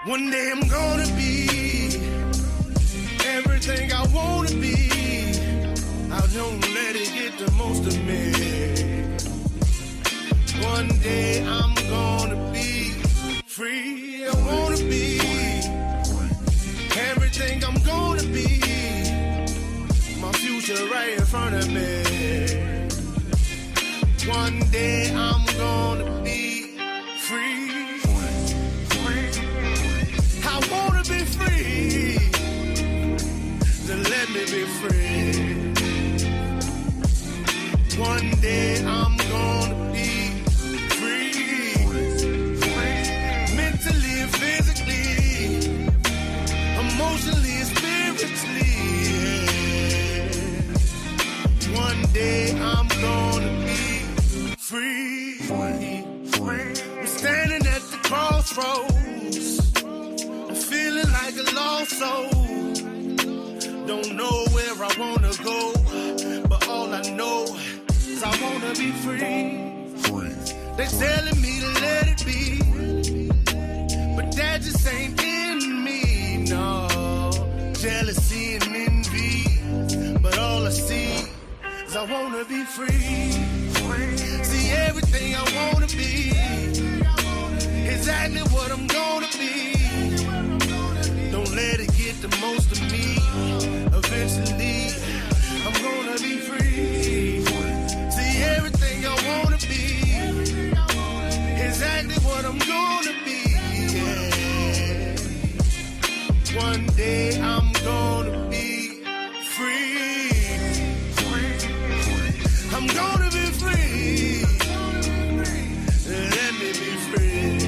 One day I'm gonna be everything I wanna be. I don't let it get the most of me. One day I'm gonna be free. I wanna be everything I'm gonna be. My future right in front of me. One day I'm gonna be free. I wanna be free. Then let me be free. One day I'm gonna be free. Mentally and physically, emotionally and spiritually. Yeah. One day I'm gonna be free. I'm standing at the crossroads. I'm feeling like a lost soul. Don't know where I wanna go, but all I know is I wanna be free. They're telling me to let it be, but that just ain't in me, no. Jealousy and envy, but all I see is I wanna be free. See everything I wanna be, exactly what I'm gonna be. Don't let it get the most of me. Eventually, I'm gonna be free. See everything I wanna be, exactly what I'm gonna be. Yeah. One day I'm gonna be free. I'm gonna be free. Let me be free.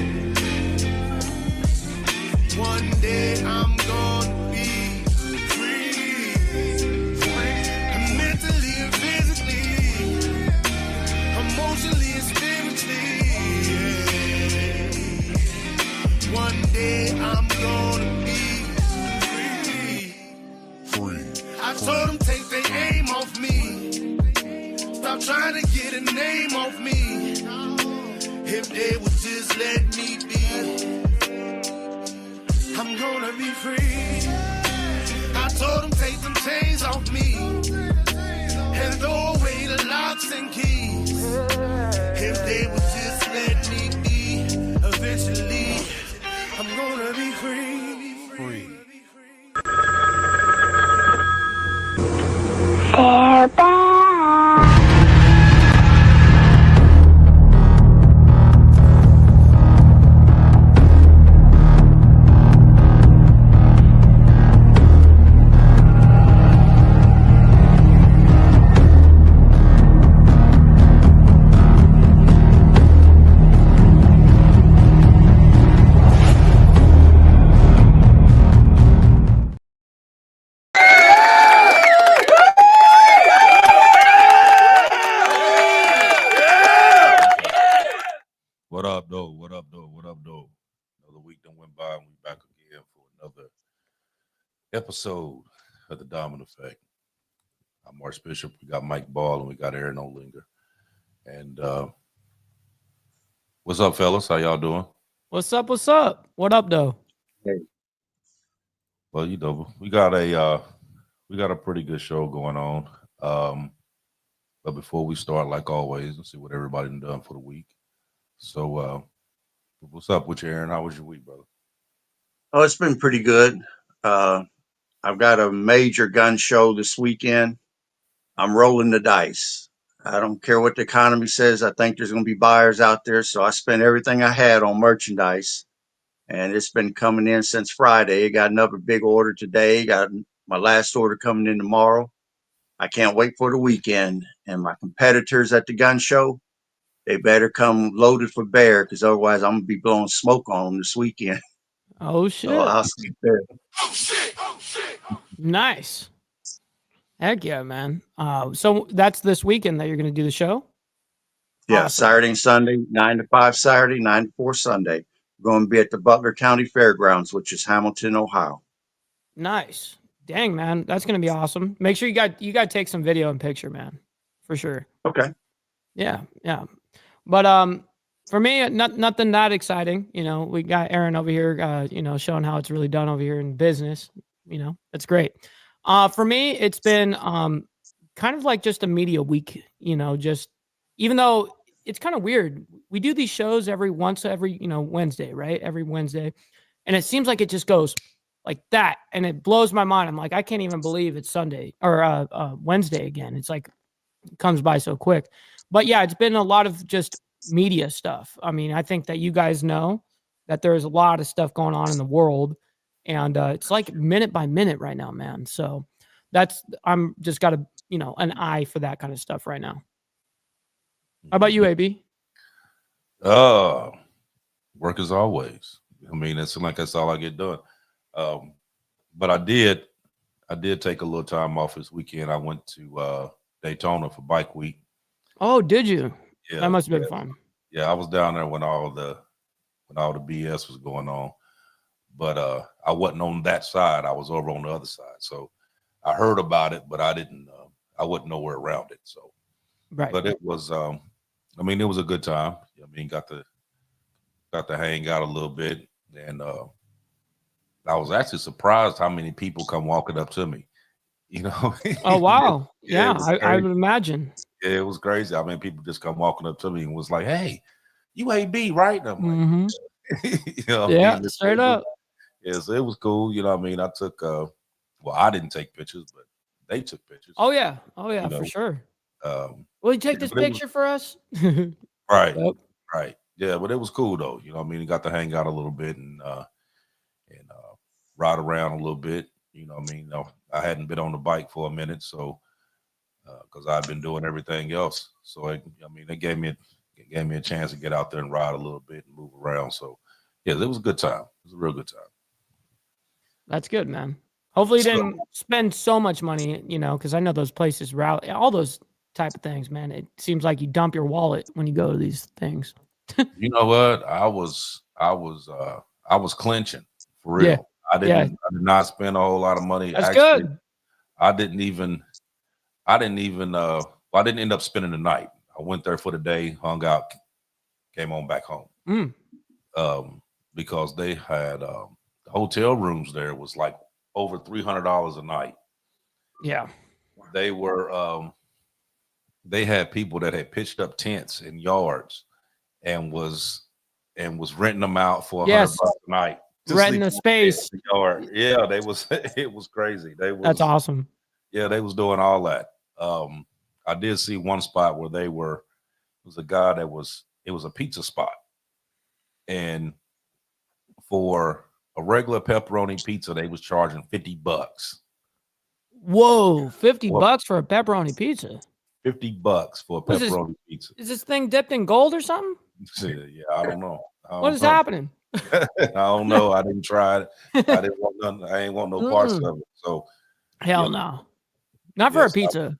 One day I'm gonna be free. Mentally and physically, emotionally and spiritually. Yeah. One day I'm gonna be free. I told them take their aim off me. Stop trying to get a name off me. If they would just let me be, I'm gonna be free. I told them take them chains off me and throw away the locks and keys. If they would just let me be, eventually I'm gonna be free. They're back. What up, though? What up, though? What up, though? Another week done went by and we back again for another episode of the Dominant Effect. I'm Archbishop. We got Mike Ball and we got Aaron Olinger. And what's up, fellas? How y'all doing? What's up? What's up? What up, though? Well, you know, we got a pretty good show going on. But before we start, like always, let's see what everybody done for the week. So, what's up with you, Aaron? How was your week, brother? Oh, it's been pretty good. I've got a major gun show this weekend. I'm rolling the dice. I don't care what the economy says. I think there's going to be buyers out there. So I spent everything I had on merchandise, and it's been coming in since Friday. Got another big order today. Got my last order coming in tomorrow. I can't wait for the weekend. And my competitors at the gun show, they better come loaded for bear, because otherwise I'm going to be blowing smoke on them this weekend. Oh, shit. So I'll see you there. Nice. Heck yeah, man. So that's this weekend that you're going to do the show? Yeah, Awesome. Saturday and Sunday, 9 to 5 Saturday, 9 to 4 Sunday. We're going to be at the Butler County Fairgrounds, which is Hamilton, Ohio. Nice. Dang, man. That's going to be awesome. Make sure you got to take some video and picture, man. For sure. Okay. Yeah, yeah. But For me, nothing that exciting. We got Aaron over here, showing how it's really done over here in business. That's great. For me, it's been kind of like just a media week. Just even though it's kind of weird, we do these shows every Wednesday, right? Every Wednesday, and it seems like it just goes like that, and it blows my mind. I'm like, I can't even believe it's Sunday or Wednesday again. It's like it comes by so quick. But yeah, it's been a lot of just media stuff. I mean, I think that you guys know that there's a lot of stuff going on in the world, and it's like minute by minute right now, man. So I'm just got an eye for that kind of stuff right now. How about you, AB? Work as always. I mean, it's like that's all I get done. But I did take a little time off this weekend. I went to Daytona for Bike Week. Oh, did you? Yeah, that must have been fun. Yeah, I was down there when all the BS was going on, but I wasn't on that side. I was over on the other side, so I heard about it, but I didn't. I wasn't nowhere around it. So, right. But it was. I mean, it was a good time. I mean, got to hang out a little bit, and I was actually surprised how many people come walking up to me. Oh wow! Yeah, I would imagine. Yeah, it was crazy. I mean, people just come walking up to me and was like, "Hey, you AB, right?" And I'm like, yeah, straight up. Yeah, so it was cool. You know what I mean? I took well, I didn't take pictures, but they took pictures. Oh yeah, for sure. Will you take this picture for us? Right. Yep. Right. Yeah, but it was cool though. You know what I mean? You got to hang out a little bit and ride around a little bit. You know what I mean? I hadn't been on the bike for a minute, so because I've been doing everything else. So it gave me a chance to get out there and ride a little bit and move around. So yeah, it was a good time. It was a real good time. That's good, man. Hopefully you didn't spend so much money, because I know those places rally all those type of things, man. It seems like you dump your wallet when you go to these things. You know what? I was clenching for real. Yeah. I did not spend a whole lot of money. That's good. I didn't end up spending the night. I went there for the day, hung out, came on back home. Because they had the hotel rooms there was like over $300 a night. Yeah. They were they had people that had pitched up tents in yards and was renting them out for $100 a night. Renting the space. Yeah, it was crazy. That's awesome. Yeah, they was doing all that. I did see one spot where it was a guy it was a pizza spot. And for a regular pepperoni pizza, they was charging $50. Whoa, $50 for a pepperoni pizza. $50 for a pepperoni pizza. Is this thing dipped in gold or something? Yeah, I don't know. What is happening? I don't know. I didn't try it. I didn't want none. I ain't want no parts of it. So hell no. Not for a pizza.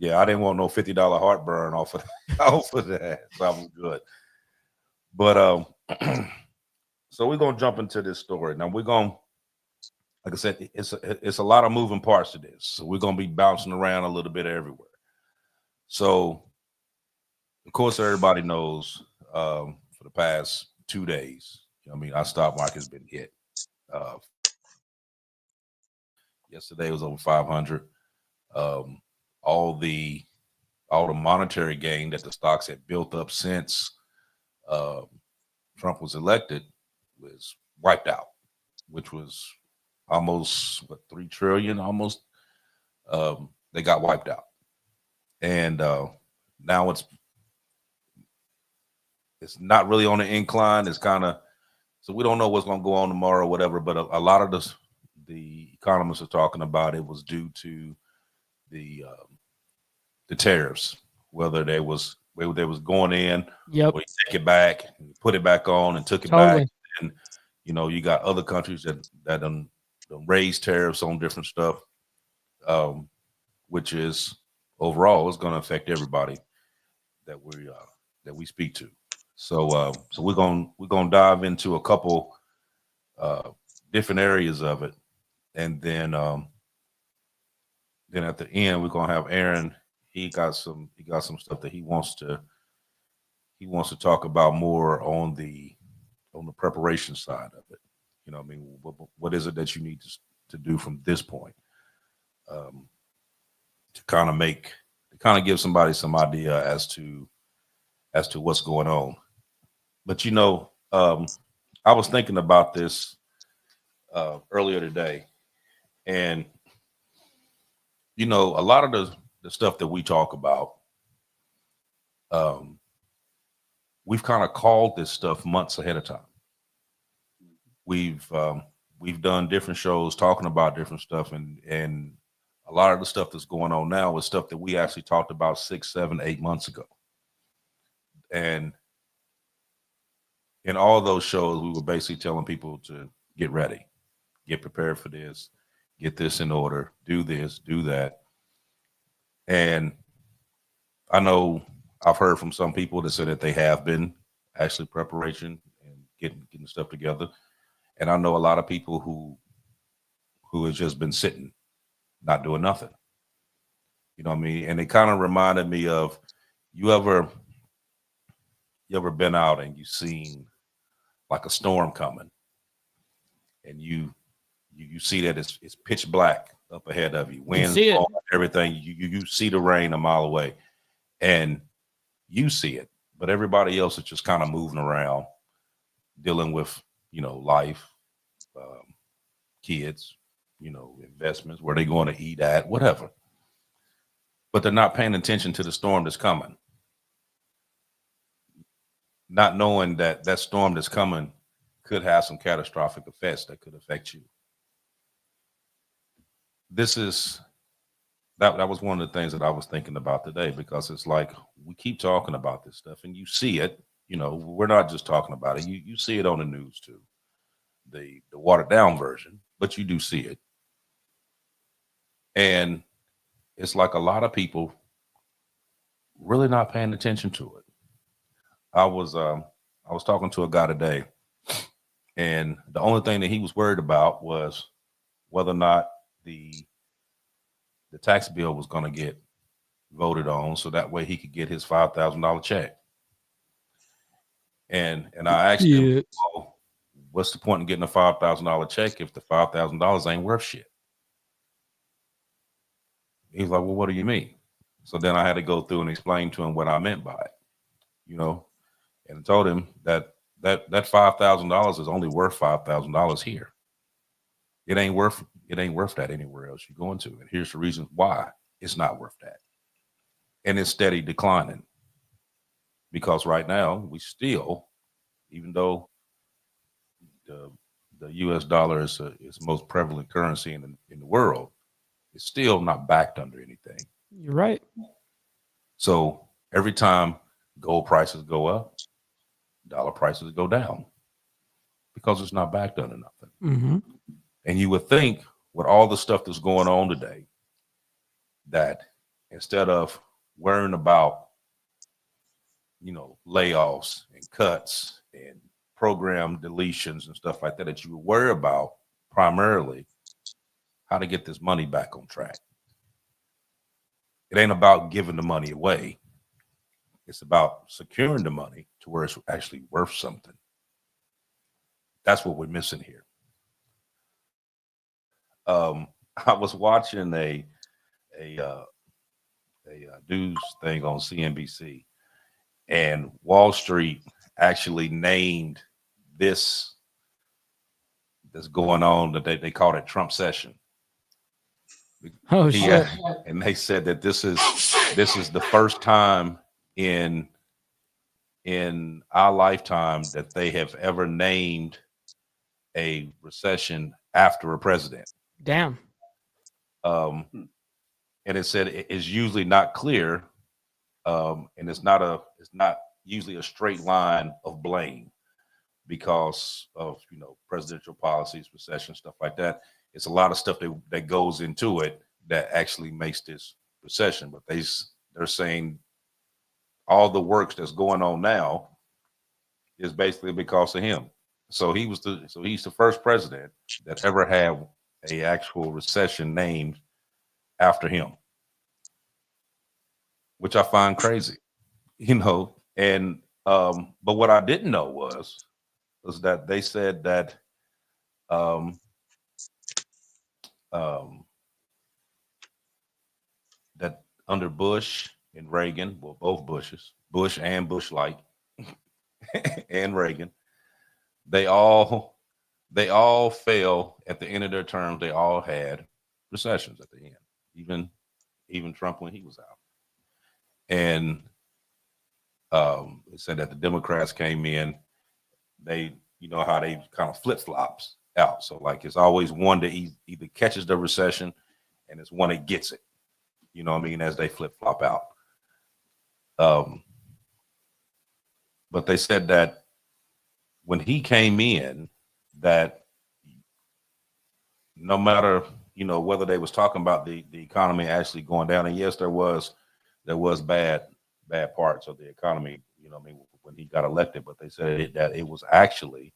I didn't want no $50 heartburn off of that. So I was good. But so we're gonna jump into this story. Now we're gonna, like I said, it's a lot of moving parts to this. So we're gonna be bouncing around a little bit everywhere. So of course everybody knows for the past 2 days, our stock market's been hit. Yesterday was over 500. All the monetary gain that the stocks had built up since Trump was elected was wiped out, which was almost 3 trillion. Almost they got wiped out, and now it's not really on the incline. It's kind of, so we don't know what's going to go on tomorrow or whatever. But a lot of the economists are talking about it was due to the tariffs, whether they was going in, or you take it back, and put it back on, and took it back. And you got other countries that done raised tariffs on different stuff, which is overall is going to affect everybody that we speak to. So we're gonna dive into a couple different areas of it, and then at the end we're gonna have Aaron. He got some stuff that he wants to he wants to talk about more on the preparation side of it. You know, I mean, what is it that you need to do from this point, um, to kind of give somebody some idea as to what's going on. But I was thinking about this earlier today, and a lot of the stuff that we talk about, um, we've kind of called this stuff months ahead of time. We've done different shows talking about different stuff, and a lot of the stuff that's going on now is stuff that we actually talked about 6, 7, 8 months ago. And in all those shows, we were basically telling people to get ready, get prepared for this, get this in order, do this, do that. And I know I've heard from some people that said that they have been actually preparation and getting stuff together. And I know a lot of people who has just been sitting, not doing nothing. You know what I mean? And it kind of reminded me of, you ever been out and you seen like a storm coming, and you see that it's pitch black up ahead of you, winds blowing, everything. You see the rain a mile away, and you see it, but everybody else is just kind of moving around, dealing with life, kids, investments, where they going to eat at, whatever. But they're not paying attention to the storm that's coming, not knowing that that storm that's coming could have some catastrophic effects that could affect you. That was one of the things that I was thinking about today, because it's like, we keep talking about this stuff and you see it. We're not just talking about it. You see it on the news too, the watered down version, but you do see it. And it's like a lot of people really not paying attention to it. I was talking to a guy today, and the only thing that he was worried about was whether or not the tax bill was going to get voted on, so that way he could get his $5,000 check. And I asked him, well, what's the point in getting a $5,000 check if the $5,000 ain't worth shit? He's like, well, what do you mean? So then I had to go through and explain to him what I meant by it, and I told him that $5,000 is only worth $5,000 here. It ain't worth that anywhere else you're going to. And here's the reason why it's not worth that. And it's steady declining, because right now we still, even though the US dollar is the most prevalent currency in the world, it's still not backed under anything. You're right. So every time gold prices go up, dollar prices go down, because it's not backed under nothing. Mm-hmm. And you would think, with all the stuff that's going on today, that instead of worrying about, layoffs and cuts and program deletions and stuff like that you would worry about primarily how to get this money back on track. It ain't about giving the money away. It's about securing the money to where it's actually worth something. That's what we're missing here. I was watching a news thing on CNBC, and Wall Street actually named this that's going on, that they called it Trump session. Oh shit! And they said that this is the first time in our lifetime that they have ever named a recession after a president. Damn. And it said it is usually not clear, and it's not usually a straight line of blame, because of presidential policies, recession, stuff like that. It's a lot of stuff that goes into it that actually makes this recession. But they're saying all the works that's going on now is basically because of him. So he's the first president that ever had a actual recession named after him, which I find crazy, and But what I didn't know was that they said that um, um, that under Bush and Reagan, well, both Bushes, Bush and Bush Light, and Reagan, they all fell at the end of their terms. They all had recessions at the end, even Trump when he was out. And it said that the Democrats came in, they, you know how they kind of flip flops out. So like it's always one that either catches the recession, and it's one that gets it. You know what I mean? As they flip flop out. But they said that when he came in, that no matter, you know, whether they was talking about the economy actually going down, and yes, there was bad parts of the economy, you know what I mean, when he got elected, but they said that it was actually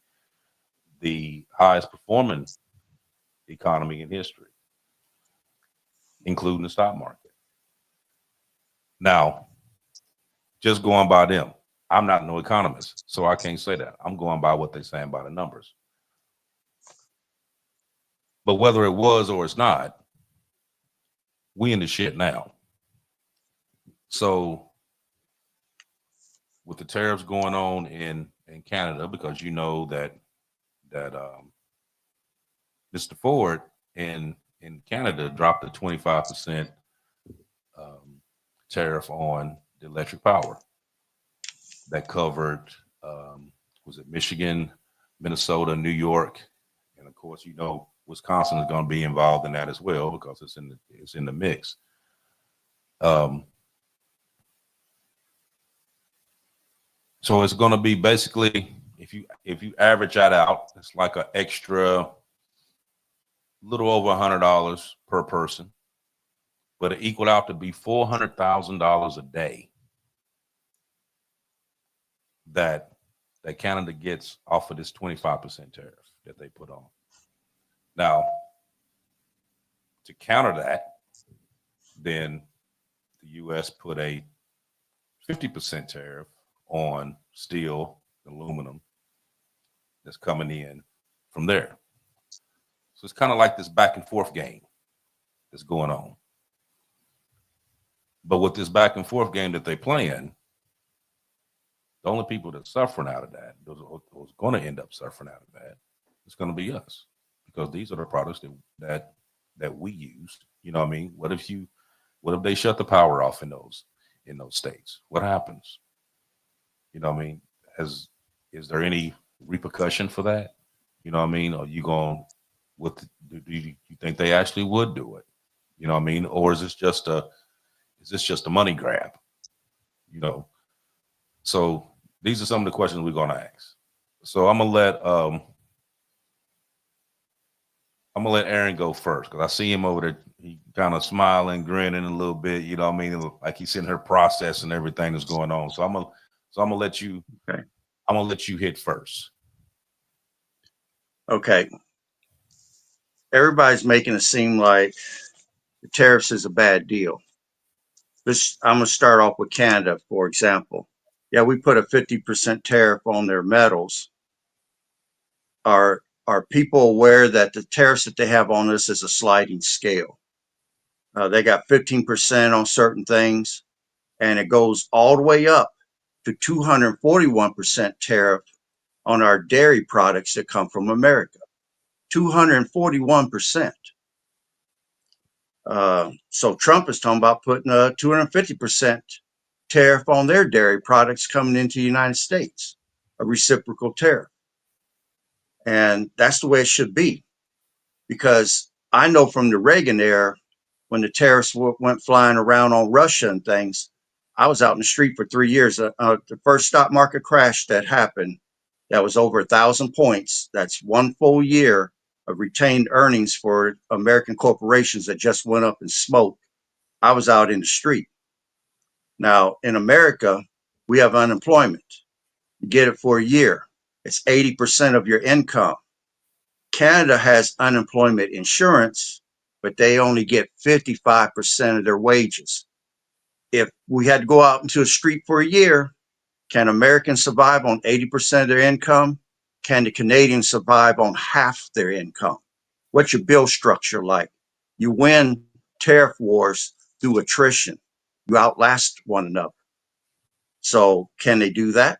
the highest performing economy in history, including the stock market. Now, just going by them, I'm not no economist, so I can't say that. I'm going by what they're saying by the numbers. But whether it was or it's not, we in the shit now. So with the tariffs going on in Canada, because you know that Mr. Ford in Canada dropped a 25% tariff on the electric power that covered was it Michigan, Minnesota, New York, and of course you know Wisconsin is going to be involved in that as well because it's in the mix. So it's going to be basically, if you average that out, it's like an extra little over $100 per person, but it equaled out to be $400,000 a day that Canada gets off of this 25% tariff that they put on. Now, to counter that, then the U.S. put a 50% tariff on steel, aluminum that's coming in from there. So it's kind of like this back and forth game that's going on. But with this back and forth game that they're playing, the only people that's suffering out of that, who's going to end up suffering out of that, it's going to be us, because these are the products that we use. You know what I mean? What if they shut the power off in those states? What happens? You know what I mean? Is there any repercussion for that? You know what I mean? Are you going with? Do you think they actually would do it? You know what I mean? Or is this just a money grab? You know. So these are some of the questions we're gonna ask. So I'm gonna let Aaron go first, because I see him over there. He kind of smiling, grinning a little bit. You know what I mean? Like he's in her process and everything that's going on. So I'm gonna let you. Okay. I'm gonna let you hit first. Okay. Everybody's making it seem like the tariffs is a bad deal. I'm going to start off with Canada, for example. Yeah, we put a 50% tariff on their metals. Are people aware that the tariffs that they have on us is a sliding scale? They got 15% on certain things, and it goes all the way up to 241% tariff on our dairy products that come from America. 241%. So Trump is talking about putting a 250% tariff on their dairy products coming into the United States, a reciprocal tariff. And that's the way it should be, because I know from the Reagan era, when the tariffs went flying around on Russia and things, I was out in the street for 3 years. The first stock market crash that happened, that was over 1,000 points. That's 1 full year of retained earnings for American corporations that just went up in smoke. I was out in the street. Now, in America, we have unemployment. You get it for a year. It's 80% of your income. Canada has unemployment insurance, but they only get 55% of their wages. If we had to go out into the street for a year, Can Americans survive on 80% of their income? Can the Canadians survive on half their income? What's your bill structure like? You win tariff wars through attrition. You outlast one another. So can they do that?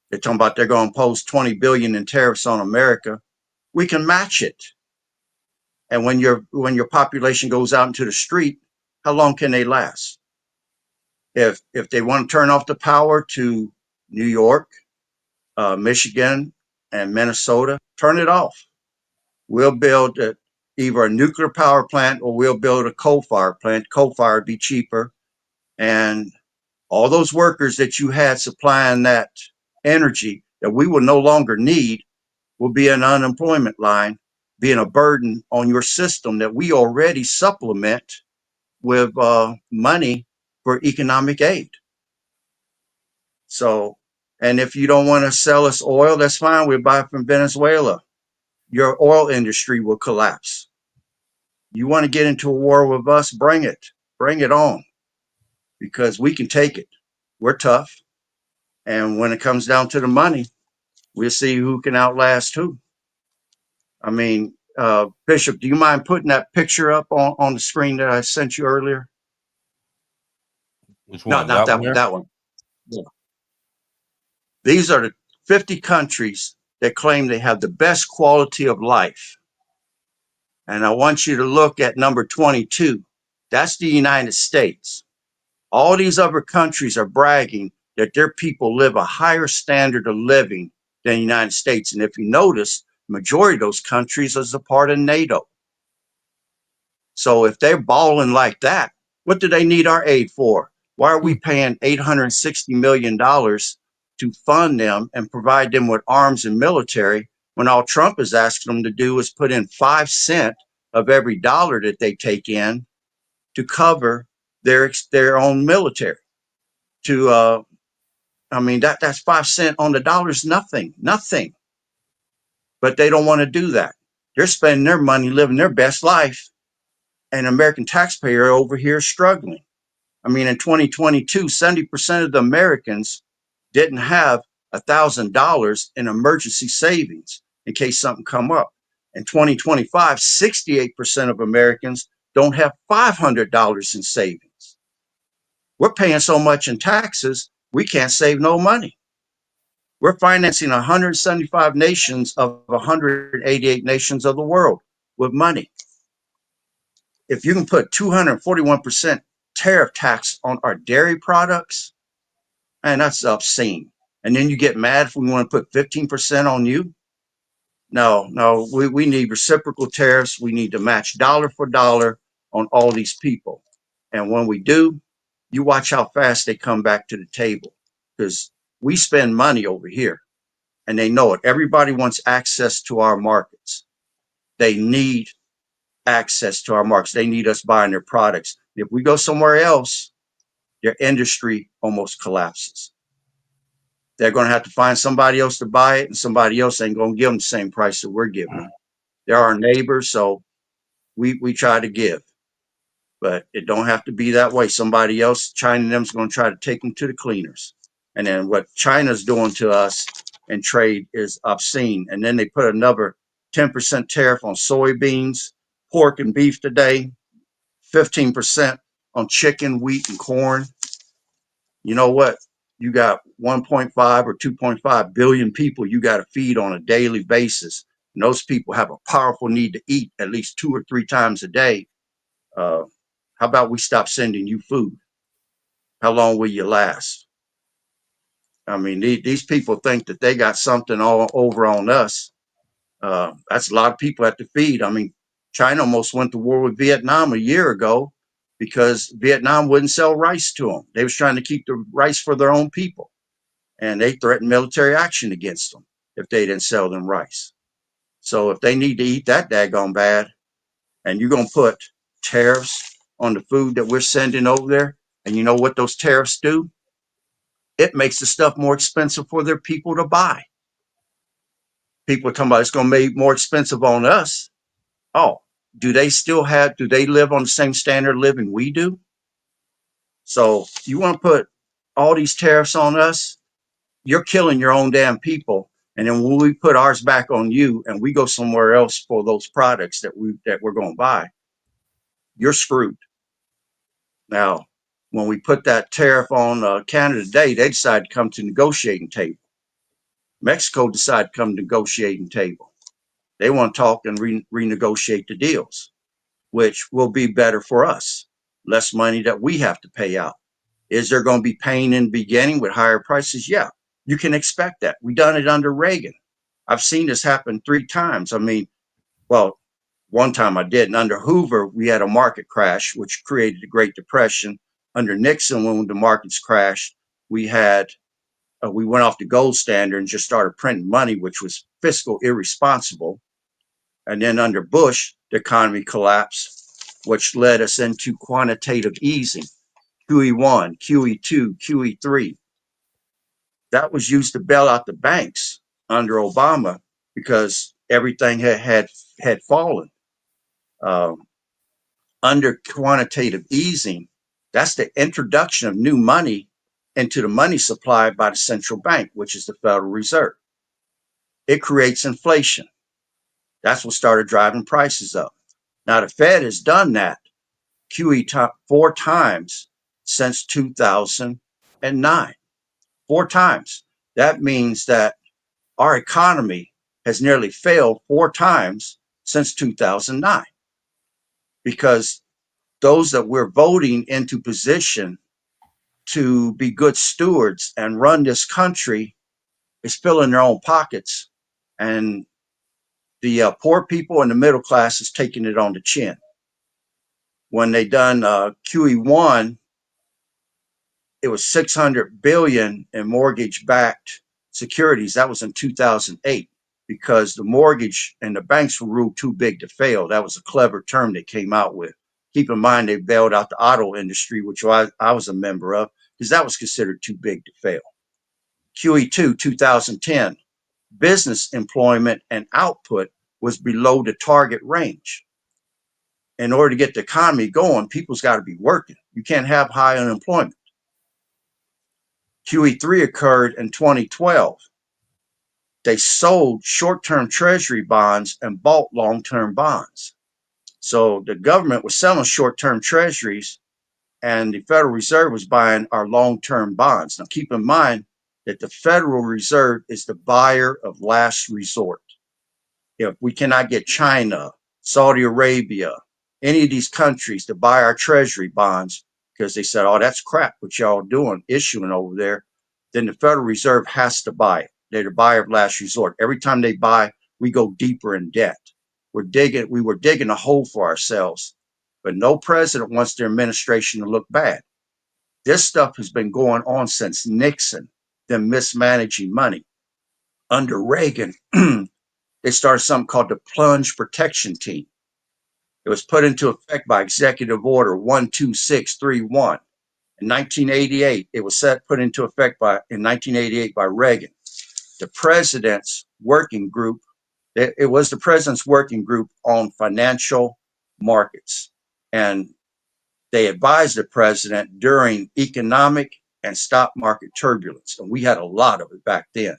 They're talking about they're going to impose 20 billion in tariffs on America. We can match it. And when your population goes out into the street, how long can they last? If they want to turn off the power to New York, Michigan, and Minnesota, turn it off. We'll build either a nuclear power plant or we'll build a coal fire plant. Coal fire would be cheaper. And all those workers that you had supplying that energy that we will no longer need will be an unemployment line, being a burden on your system that we already supplement with money for economic aid. So, and if you don't want to sell us oil, that's fine. We'll buy from Venezuela. Your oil industry will collapse. You want to get into a war with us? Bring it. Bring it on, because we can take it. We're tough. And when it comes down to the money, we'll see who can outlast who. I mean, Bishop, do you mind putting that picture up on the screen that I sent you earlier? Which No, one? not That that one one. there? That one. Yeah. These are the 50 countries that claim they have the best quality of life. And I want you to look at number 22. That's the United States. All these other countries are bragging that their people live a higher standard of living than the United States. And if you notice, the majority of those countries is a part of NATO. So if they're balling like that, what do they need our aid for? Why are we paying $860 million to fund them and provide them with arms and military when all Trump is asking them to do is put in 5 cents of every dollar that they take in to cover their own military? I mean, that's 5 cents on the dollar is nothing. But they don't want to do that. They're spending their money living their best life, and American taxpayer over here struggling. I mean, in 2022, 70% of the Americans didn't have $1,000 in emergency savings in case something come up. In 2025, 68% of Americans don't have $500 in savings. We're paying so much in taxes, we can't save no money. We're financing 175 nations of 188 nations of the world with money. If you can put 241% tariff tax on our dairy products, man, that's obscene. And then you get mad if we want to put 15% on you. No, we need reciprocal tariffs. We need to match dollar for dollar on all these people. And when we do, you watch how fast they come back to the table, because we spend money over here and they know it. Everybody wants access to our markets. They need access to our markets. They need us buying their products. If we go somewhere else, their industry almost collapses. They're going to have to find somebody else to buy it, and somebody else ain't going to give them the same price that we're giving them. They're our neighbors, so we try to give. But it don't have to be that way. Somebody else, China and them's going to try to take them to the cleaners. And then what China's doing to us in trade is obscene. And then they put another 10% tariff on soybeans, pork, and beef today, 15% on chicken, wheat, and corn. You know what? You got 1.5 or 2.5 billion people you got to feed on a daily basis. And those people have a powerful need to eat at least 2 or 3 times a day. How about we stop sending you food? How long will you last? I mean, these people think that they got something all over on us. That's a lot of people at the feed. I mean, China almost went to war with Vietnam a year ago because Vietnam wouldn't sell rice to them. They was trying to keep the rice for their own people, and they threatened military action against them if they didn't sell them rice. So if they need to eat that daggone bad, and you're gonna put tariffs on the food that we're sending over there, and you know what those tariffs do? It makes the stuff more expensive for their people to buy. People are talking about it's going to make more expensive on us. Oh, do they live on the same standard of living we do? So you want to put all these tariffs on us? you're killing your own damn people. And then when we put ours back on you and we go somewhere else for those products that we're going to buy, you're screwed. Now, when we put that tariff on Canada today, they decided to come to negotiating table. Mexico decided to come to negotiating table. They want to talk and renegotiate the deals, which will be better for us. Less money that we have to pay out. Is there going to be pain in the beginning with higher prices? Yeah, you can expect that. We done it under Reagan. I've seen this happen 3 times. I mean, well, one time I didn't. Under Hoover, we had a market crash, which created the Great Depression. Under Nixon, when the markets crashed, we went off the gold standard and just started printing money, which was fiscal irresponsible. And then under Bush, the economy collapsed, which led us into quantitative easing, QE1, QE2, QE3. That was used to bail out the banks under Obama because everything had fallen. Under quantitative easing, that's the introduction of new money into the money supply by the central bank, which is the Federal Reserve. It creates inflation. That's what started driving prices up. Now, the Fed has done that QE 4 times since 2009. 4 times. That means that our economy has nearly failed 4 times since 2009 because those that we're voting into position to be good stewards and run this country is filling their own pockets. And the poor people and the middle class is taking it on the chin. When they done QE1, it was 600 billion in mortgage-backed securities. That was in 2008 because the mortgage and the banks were ruled too big to fail. That was a clever term they came out with. Keep in mind, they bailed out the auto industry, which I was a member of, because that was considered too big to fail. QE2, 2010, business employment and output was below the target range. In order to get the economy going, people's got to be working. You can't have high unemployment. QE3 occurred in 2012. They sold short-term treasury bonds and bought long-term bonds. So the government was selling short-term treasuries and the Federal Reserve was buying our long-term bonds. Now keep in mind that the Federal Reserve is the buyer of last resort. If we cannot get China, Saudi Arabia, any of these countries to buy our treasury bonds because they said, oh, that's crap what y'all doing, issuing over there, then the Federal Reserve has to buy it. They're the buyer of last resort. Every time they buy, we go deeper in debt. We were digging a hole for ourselves, but no president wants their administration to look bad. This stuff has been going on since Nixon, them mismanaging money. Under Reagan, they started something called the Plunge Protection Team. It was put into effect by Executive Order 12631. In 1988, it was put into effect in 1988 by Reagan. The president's working group, it was the president's working group on financial markets. And they advised the president during economic and stock market turbulence. And we had a lot of it back then.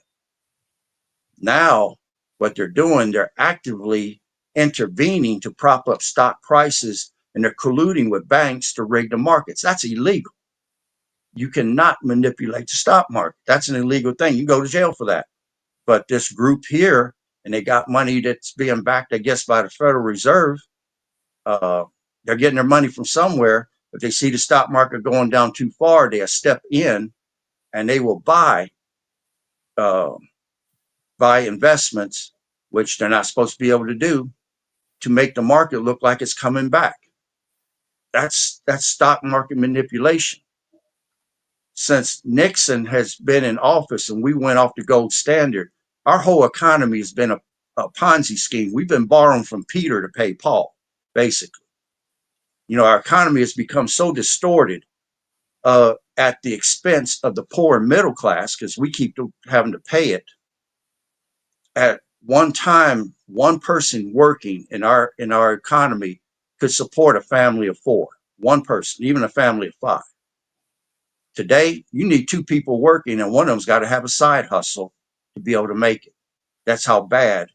Now, what they're doing, they're actively intervening to prop up stock prices and they're colluding with banks to rig the markets. That's illegal. You cannot manipulate the stock market. That's an illegal thing. You go to jail for that. But this group here, and they got money that's being backed, I guess, by the Federal Reserve. They're getting their money from somewhere. If they see the stock market going down too far, they'll step in and they will buy investments, which they're not supposed to be able to do, to make the market look like it's coming back. That's stock market manipulation. Since Nixon has been in office and we went off the gold standard, our whole economy has been a Ponzi scheme. We've been borrowing from Peter to pay Paul, basically. You know, our economy has become so distorted at the expense of the poor and middle class because we keep having to pay it. At one time, one person working in our economy could support a family of 4. One person, even a family of 5. Today, you need two people working, and one of them's got to have a side hustle to be able to make it. That's how bad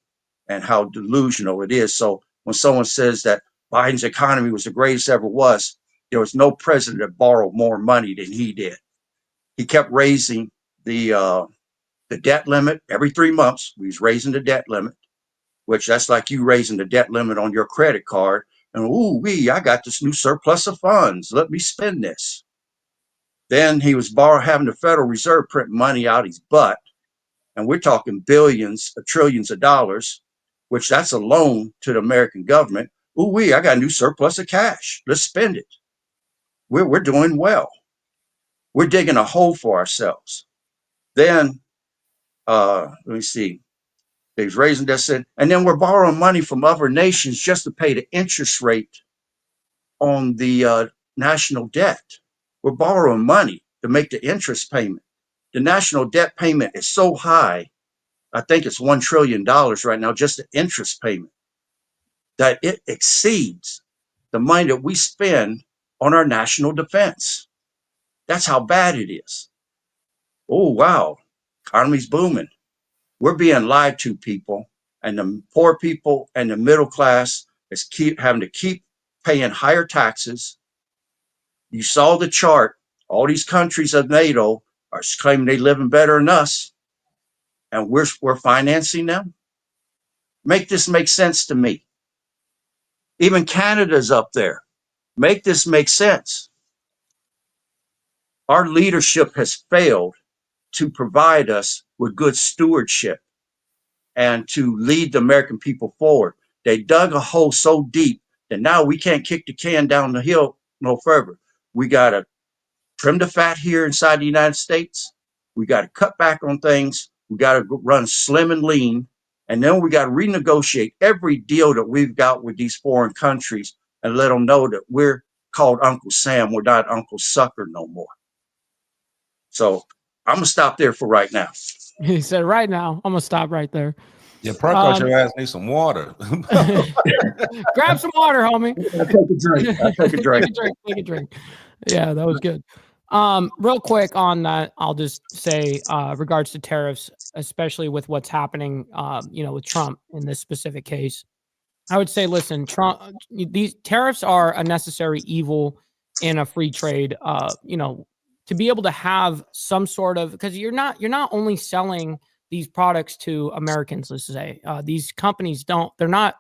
and how delusional it is. So when someone says that Biden's economy was the greatest ever was, there was no president that borrowed more money than he did. He kept raising the debt limit every 3 months. He was raising the debt limit, which that's like you raising the debt limit on your credit card. And I got this new surplus of funds. Let me spend this. Then he was having the Federal Reserve print money out his butt, and we're talking billions, trillions of dollars, which that's a loan to the American government. I got a new surplus of cash. Let's spend it. We're doing well. We're digging a hole for ourselves. Then, let me see. He's raising that, and then we're borrowing money from other nations just to pay the interest rate on the national debt. We're borrowing money to make the interest payment. The national debt payment is so high, I think it's $1 trillion right now, just the interest payment, that it exceeds the money that we spend on our national defense. That's how bad it is. Oh, wow. Economy's booming. We're being lied to, people. And the poor people and the middle class is having to keep paying higher taxes. You saw the chart. All these countries of NATO are claiming they're living better than us, and we're financing them. Make this make sense to me. Even Canada's up there. Make this make sense. Our leadership has failed to provide us with good stewardship and to lead the American people forward. They dug a hole so deep that now we can't kick the can down the hill no further. We got to trim the fat here inside the United States. We got to cut back on things. We got to run slim and lean. And then we got to renegotiate every deal that we've got with these foreign countries and let them know that we're called Uncle Sam. We're not Uncle Sucker no more. So I'm going to stop there for right now. He said, right now, I'm going to stop right there. Yeah, Prakash, your ass needs some water. Grab some water, homie. I'll take a drink. Take a drink. Yeah, that was good. Real quick on that, I'll just say, regards to tariffs, especially with what's happening, with Trump in this specific case, I would say, listen, Trump, these tariffs are a necessary evil in a free trade, to be able to have some sort of, because you're not only selling these products to Americans, let's say, these companies they don't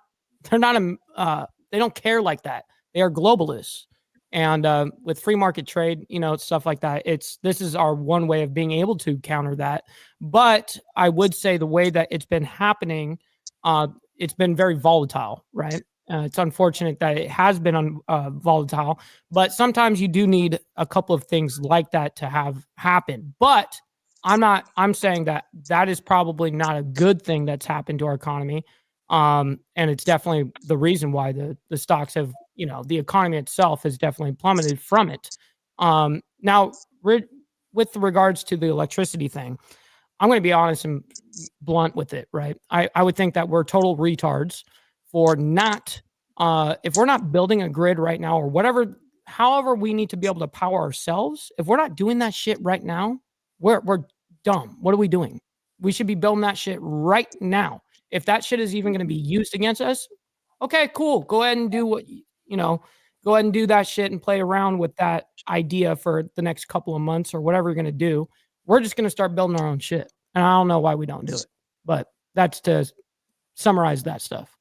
care like that. They are globalists. And with free market trade, stuff like that, this is our one way of being able to counter that. But I would say the way that it's been happening, it's been very volatile, right? It's unfortunate that it has been volatile, but sometimes you do need a couple of things like that to have happen. But I'm saying that is probably not a good thing that's happened to our economy. And it's definitely the reason why the stocks have, the economy itself has definitely plummeted from it. Now, with regards to the electricity thing, I'm going to be honest and blunt with it, right? I would think that we're total retards for not, if we're not building a grid right now or however we need to be able to power ourselves, if we're not doing that shit right now, we're dumb. What are we doing? We should be building that shit right now. If that shit is even going to be used against us, okay, cool. Go ahead and do go ahead and do that shit and play around with that idea for the next couple of months or whatever you're going to do. We're just going to start building our own shit. And I don't know why we don't do it, but that's to summarize that stuff.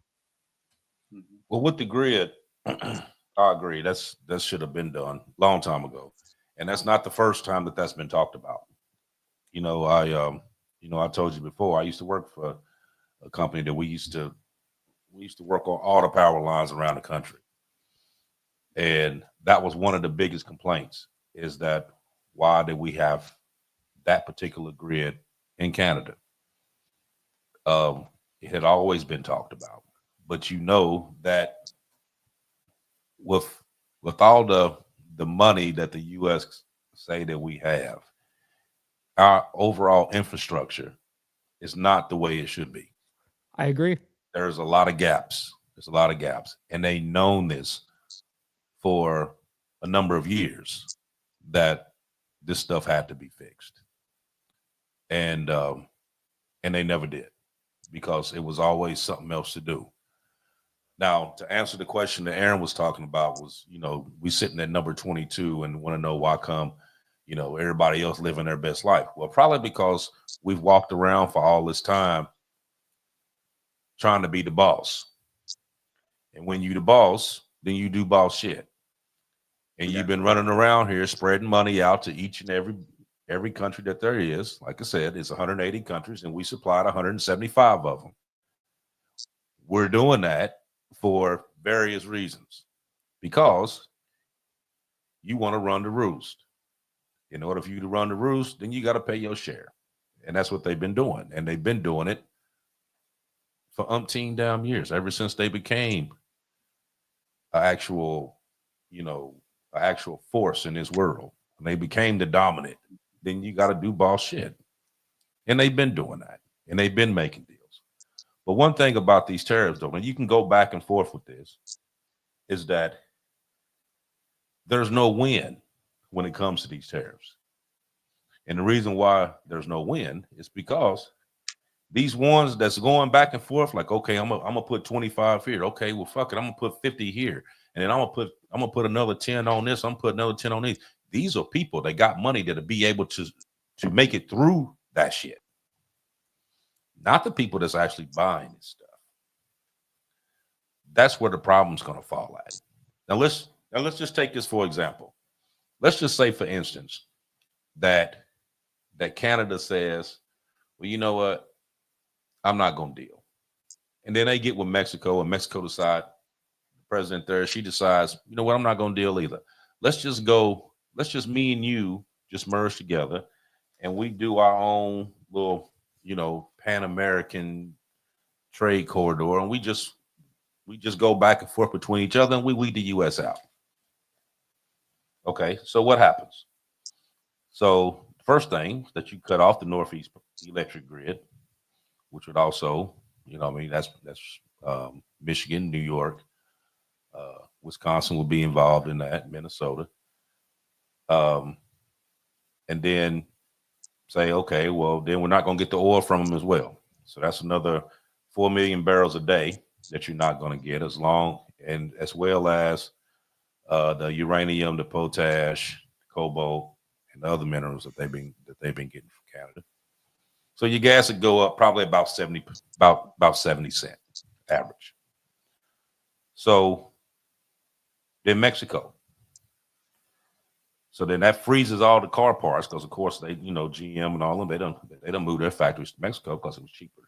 Well, with the grid, I agree. That should have been done a long time ago. And that's not the first time that's been talked about. I told you before, I used to work for a company that we used to work on all the power lines around the country. And that was one of the biggest complaints, is that why did we have that particular grid in Canada? It had always been talked about, but that with all the money that the U.S. say that we have, our overall infrastructure is not the way it should be. I agree. There's a lot of gaps. And they've known this for a number of years, that this stuff had to be fixed. And they never did, because it was always something else to do. Now, to answer the question that Aaron was talking about was, we sitting at number 22 and want to know why come, everybody else living their best life. Well, probably because we've walked around for all this time trying to be the boss. And when you the boss, then you do boss shit. And you've been running around here spreading money out to each and every country that there is. Like I said, it's 180 countries, and we supplied 175 of them. We're doing that for various reasons, because you want to run the roost. In order for you to run the roost, then you got to pay your share. And that's what they've been doing. And they've been doing it for umpteen damn years, ever since they became an actual force in this world. When they became the dominant, then you got to do boss shit. And they've been doing that. And they've been making deals. But one thing about these tariffs, though, and you can go back and forth with this, is that there's no win when it comes to these tariffs. And the reason why there's no win is because these ones that's going back and forth, like, okay, I'm gonna put 25 here. Okay, well, fuck it, I'm gonna put 50 here, and then I'm gonna put another 10 on this. I'm gonna put another 10 on these. These are people that got money that'll be able to make it through that shit. Not the people that's actually buying this stuff. That's where the problem's going to fall at. Now let's just take this for example. Let's just say, for instance, that Canada says, well, you know what? I'm not going to deal. And then they get with Mexico, and Mexico decides, the president there, she decides, you know what? I'm not going to deal either. Let's just me and you just merge together, and we do our own little, Pan-American trade corridor, and we just go back and forth between each other, and we weed the U.S. out. Okay, so what happens? So first thing, that you cut off the Northeast electric grid, which would also, that's Michigan, New York, Wisconsin will be involved in that, Minnesota, and then say, okay, well, then we're not going to get the oil from them as well. So that's another 4 million barrels a day that you're not going to get, as well as the uranium, the potash, cobalt, and the other minerals that they've been getting from Canada. So your gas would go up probably about 70 cents average. So then Mexico. So then that freezes all the car parts, because of course they, GM and all of them, they don't move their factories to Mexico because it was cheaper.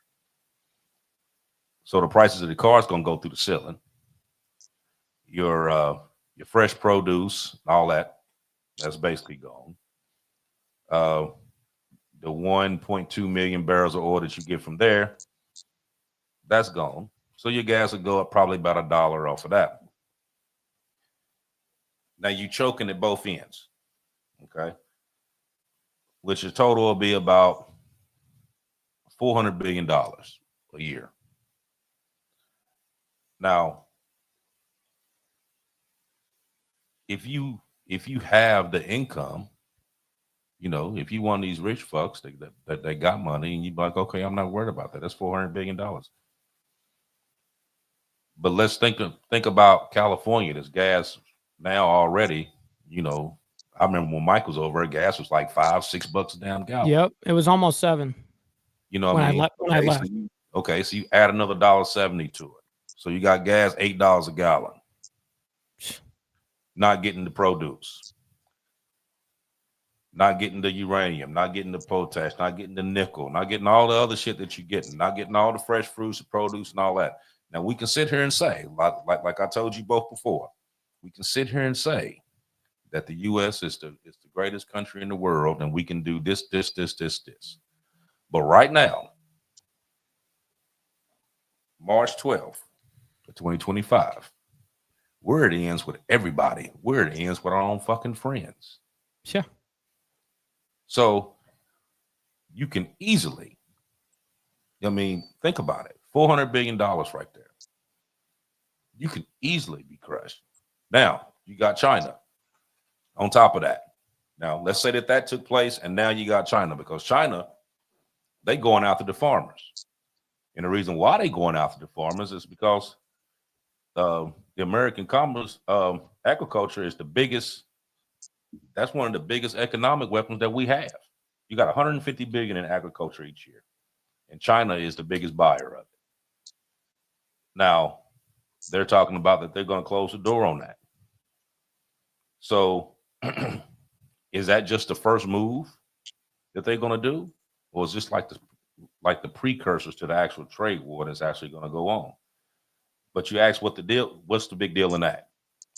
So the prices of the cars going to go through the ceiling. Your fresh produce, all that's basically gone. The 1.2 million barrels of oil that you get from there, that's gone. So your gas will go up probably about $1 off of that. Now you choking at both ends. Okay, which the total will be about $400 billion a year. Now, if you have the income, if you one of these rich fucks that they got money, and you be like, okay, I'm not worried about that. That's $400 billion. But let's think about California. There's gas now already, I remember when Mike was over, gas was like $5-6 a damn gallon. Yep, it was almost $7. You know what I mean? When I left. So you add another $1.70 to it. So you got gas $8 a gallon. Not getting the produce, not getting the uranium, not getting the potash, not getting the nickel, not getting all the other shit that you're getting, not getting all the fresh fruits and produce and all that. Now we can sit here and say, like I told you both before, we can sit here and say that the U.S. is the greatest country in the world, and we can do this. But right now, March 12th, 2025, where it ends with everybody, where it ends with our own fucking friends. Sure. So you can easily, think about it, $400 billion right there. You can easily be crushed. Now, you got China on top of that. Now, let's say that took place, and now you got China, because China, they going after the farmers. And the reason why they going after the farmers is because the American commerce, agriculture is the biggest. That's one of the biggest economic weapons that we have. You got 150 billion in agriculture each year, and China is the biggest buyer of it. Now, they're talking about that they're going to close the door on that. So, is that just the first move that they're going to do, or is this like the precursors to the actual trade war that's actually going to go on? But you ask what's the big deal in that?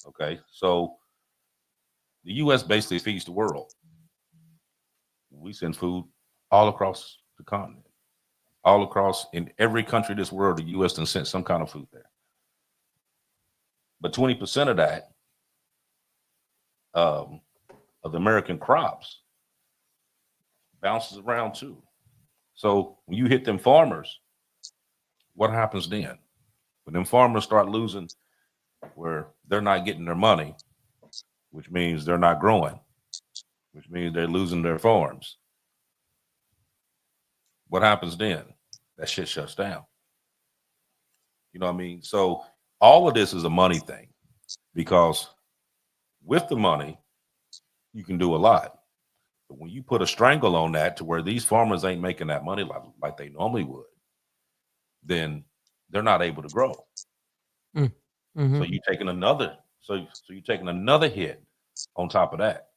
Okay, so the U.S. basically feeds the world. We send food all across the continent, all across in every country of this world. The U.S. has sent some kind of food there, but 20% of that of the American crops bounces around too. So when you hit them farmers, what happens then? When them farmers start losing, where they're not getting their money, which means they're not growing, which means they're losing their farms. What happens then? That shit shuts down. You know what I mean? So all of this is a money thing, because with the money, you can do a lot. But when you put a strangle on that to where these farmers ain't making that money like they normally would, then they're not able to grow. Mm-hmm. So you're taking another, so you're taking another hit on top of that.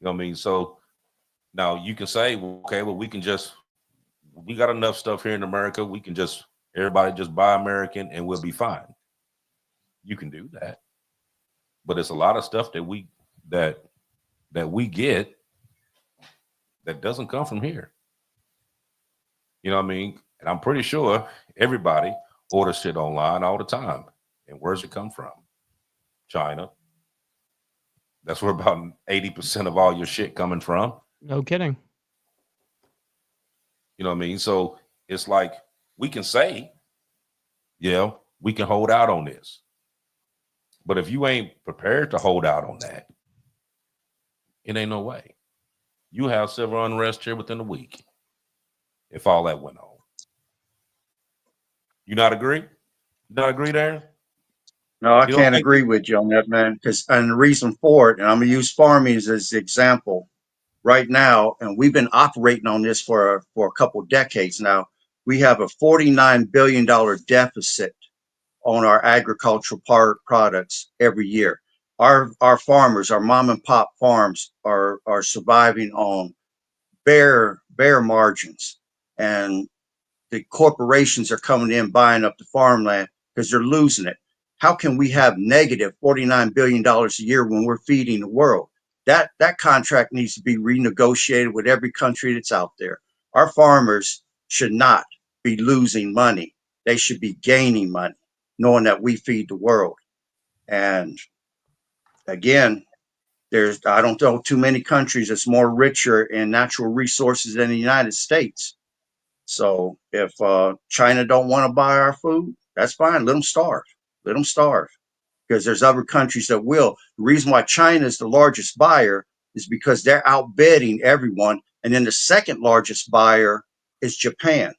You know what I mean? So now you can say, well, okay, well, we got enough stuff here in America. We can everybody just buy American and we'll be fine. You can do that. But it's a lot of stuff that we get that doesn't come from here. You know what I mean? And I'm pretty sure everybody orders shit online all the time. And where's it come from? China. That's where about 80% of all your shit coming from. No kidding. You know what I mean? So it's like we can say, yeah, we can hold out on this. But if you ain't prepared to hold out on that, it ain't no way. You have civil unrest here within a week if all that went on. You not agree? You not agree there? No, I You don't can't think agree with you on that, man. And the reason for it, and I'm gonna use farming as an example right now, and we've been operating on this for a couple decades now. We have a $49 billion deficit on our agricultural products every year. Our farmers, our mom and pop farms, are surviving on bare margins, and the corporations are coming in buying up the farmland because they're losing it. How can we have negative $49 billion a year when we're feeding the world? That contract needs to be renegotiated with every country that's out there. Our farmers should not be losing money. They should be gaining money, knowing that we feed the world. And again, I don't know too many countries that's more richer in natural resources than the United States. So if China don't want to buy our food, that's fine. Let them starve. Let them starve, because there's other countries that will. The reason why China is the largest buyer is because they're outbidding everyone. And then the second largest buyer is Japan.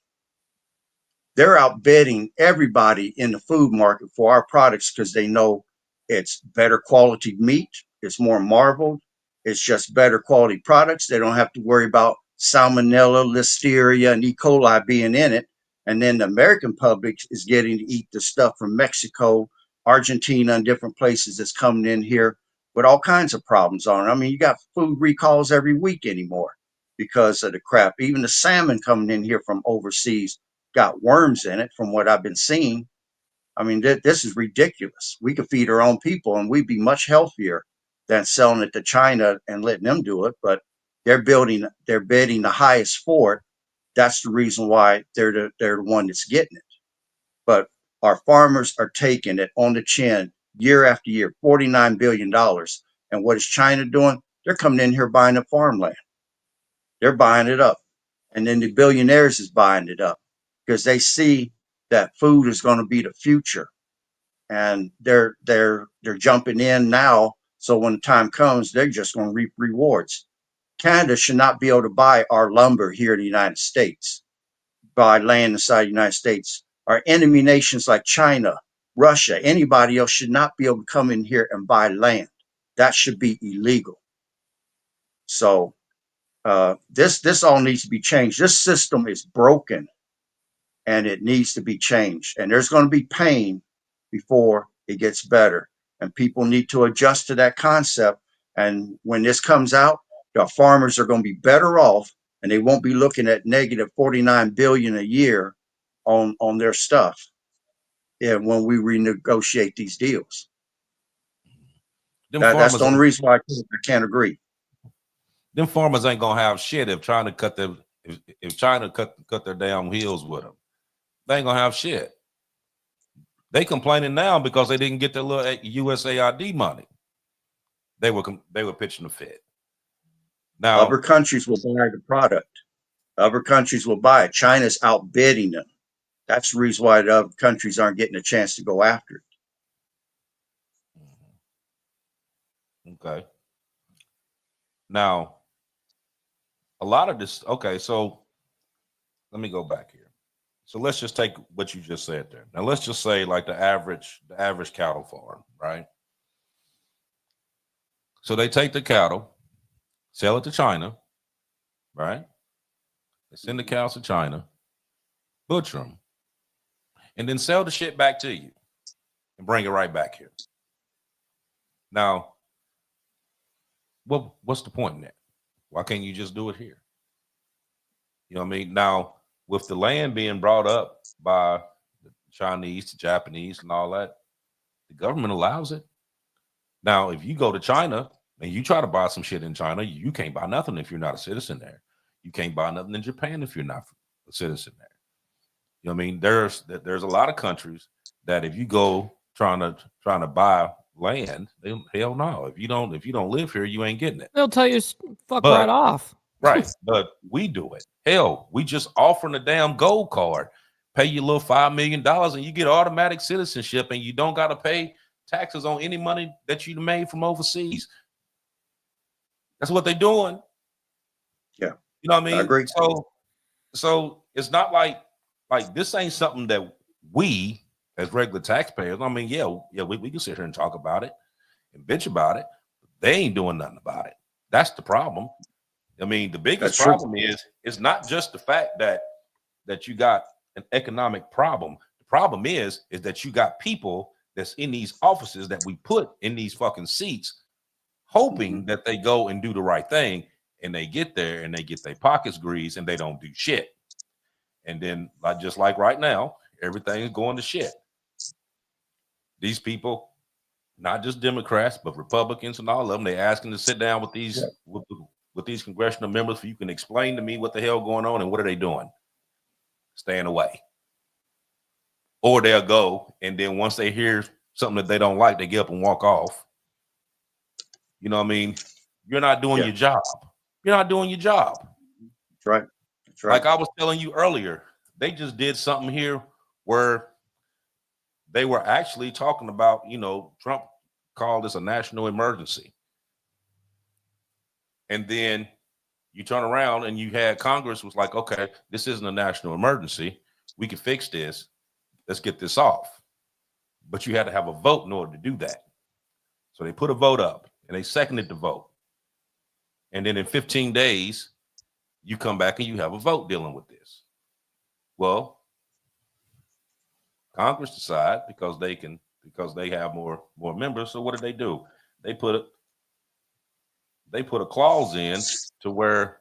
They're outbidding everybody in the food market for our products because they know it's better quality meat, it's more marbled, it's just better quality products. They don't have to worry about salmonella, listeria, and E. coli being in it. And then the American public is getting to eat the stuff from Mexico, Argentina, and different places that's coming in here with all kinds of problems on it. I mean, you got food recalls every week anymore because of the crap. Even the salmon coming in here from overseas got worms in it, from what I've been seeing. I mean, this is ridiculous. We could feed our own people and we'd be much healthier than selling it to China and letting them do it. But they're bidding the highest for it. That's the reason why they're the one that's getting it. But our farmers are taking it on the chin year after year, $49 billion. And what is China doing? They're coming in here buying up farmland. They're buying it up. And then the billionaires is buying it up because they see that food is going to be the future, and they're jumping in now So when the time comes, they're just going to reap rewards. Canada should not be able to buy our lumber here in the United States, buy land inside the United States. Our enemy nations like China, Russia, anybody else should not be able to come in here and buy land. That should be illegal. So this all needs to be changed. This system is broken, and it needs to be changed. And there's going to be pain before it gets better. And people need to adjust to that concept. And when this comes out, the farmers are going to be better off, and they won't be looking at negative 49 billion a year on their stuff. Yeah, when we renegotiate these deals. That's the only reason why I can't agree. Them farmers ain't gonna have shit if trying to cut their if China cut their damn heels with them. They ain't gonna have shit. They complaining now because they didn't get their little USAID money. They were pitching a fit. Now other countries will buy the product. Other countries will buy it. China's outbidding them. That's the reason why the other countries aren't getting a chance to go after it. Okay. Now, a lot of this. Okay, so let me go back here. So let's just take what you just said there. Now let's just say like the average cattle farm, right? So they take the cattle, sell it to China, right? They send the cows to China, butcher them, and then sell the shit back to you and bring it right back here. Now, what's the point in that? Why can't you just do it here? You know what I mean? Now, with the land being brought up by the Chinese, the Japanese, and all that, the government allows it. Now, if you go to China and you try to buy some shit in China, you can't buy nothing if you're not a citizen there. You can't buy nothing in Japan if you're not a citizen there. You know what I mean? There's a lot of countries that if you go trying to buy land, hell no. If you don't live here, you ain't getting it. They'll tell you right off. Right. But we do it. Hell, we just offering a damn gold card. Pay you a little $5 million and you get automatic citizenship, and you don't got to pay taxes on any money that you made from overseas. That's what they're doing. Yeah. You know what I mean? I agree. So it's not like this ain't something that we as regular taxpayers, I mean, we can sit here and talk about it and bitch about it. But they ain't doing nothing about it. That's the problem. I mean, the biggest problem is it's not just the fact that you got an economic problem. The problem is that you got people that's in these offices that we put in these fucking seats, hoping that they go and do the right thing, and they get there and they get their pockets greased and they don't do shit. And then, just like right now, everything's going to shit. These people, not just Democrats, but Republicans and all of them, they asking to sit down with these with these congressional members so you can explain to me what the hell going on and what are they doing? Staying away. Or they'll go, and then once they hear something that they don't like, they get up and walk off. You know what I mean? You're not doing your job. You're not doing your job. That's right. That's right. Like I was telling you earlier, they just did something here where they were actually talking about, Trump called this a national emergency. And then you turn around and you had Congress was like, okay, this isn't a national emergency. We can fix this. Let's get this off. But you had to have a vote in order to do that. So they put a vote up and they seconded the vote. And then in 15 days, you come back and you have a vote dealing with this. Well, Congress decide because they have more members. So what did they do? They put a clause in to where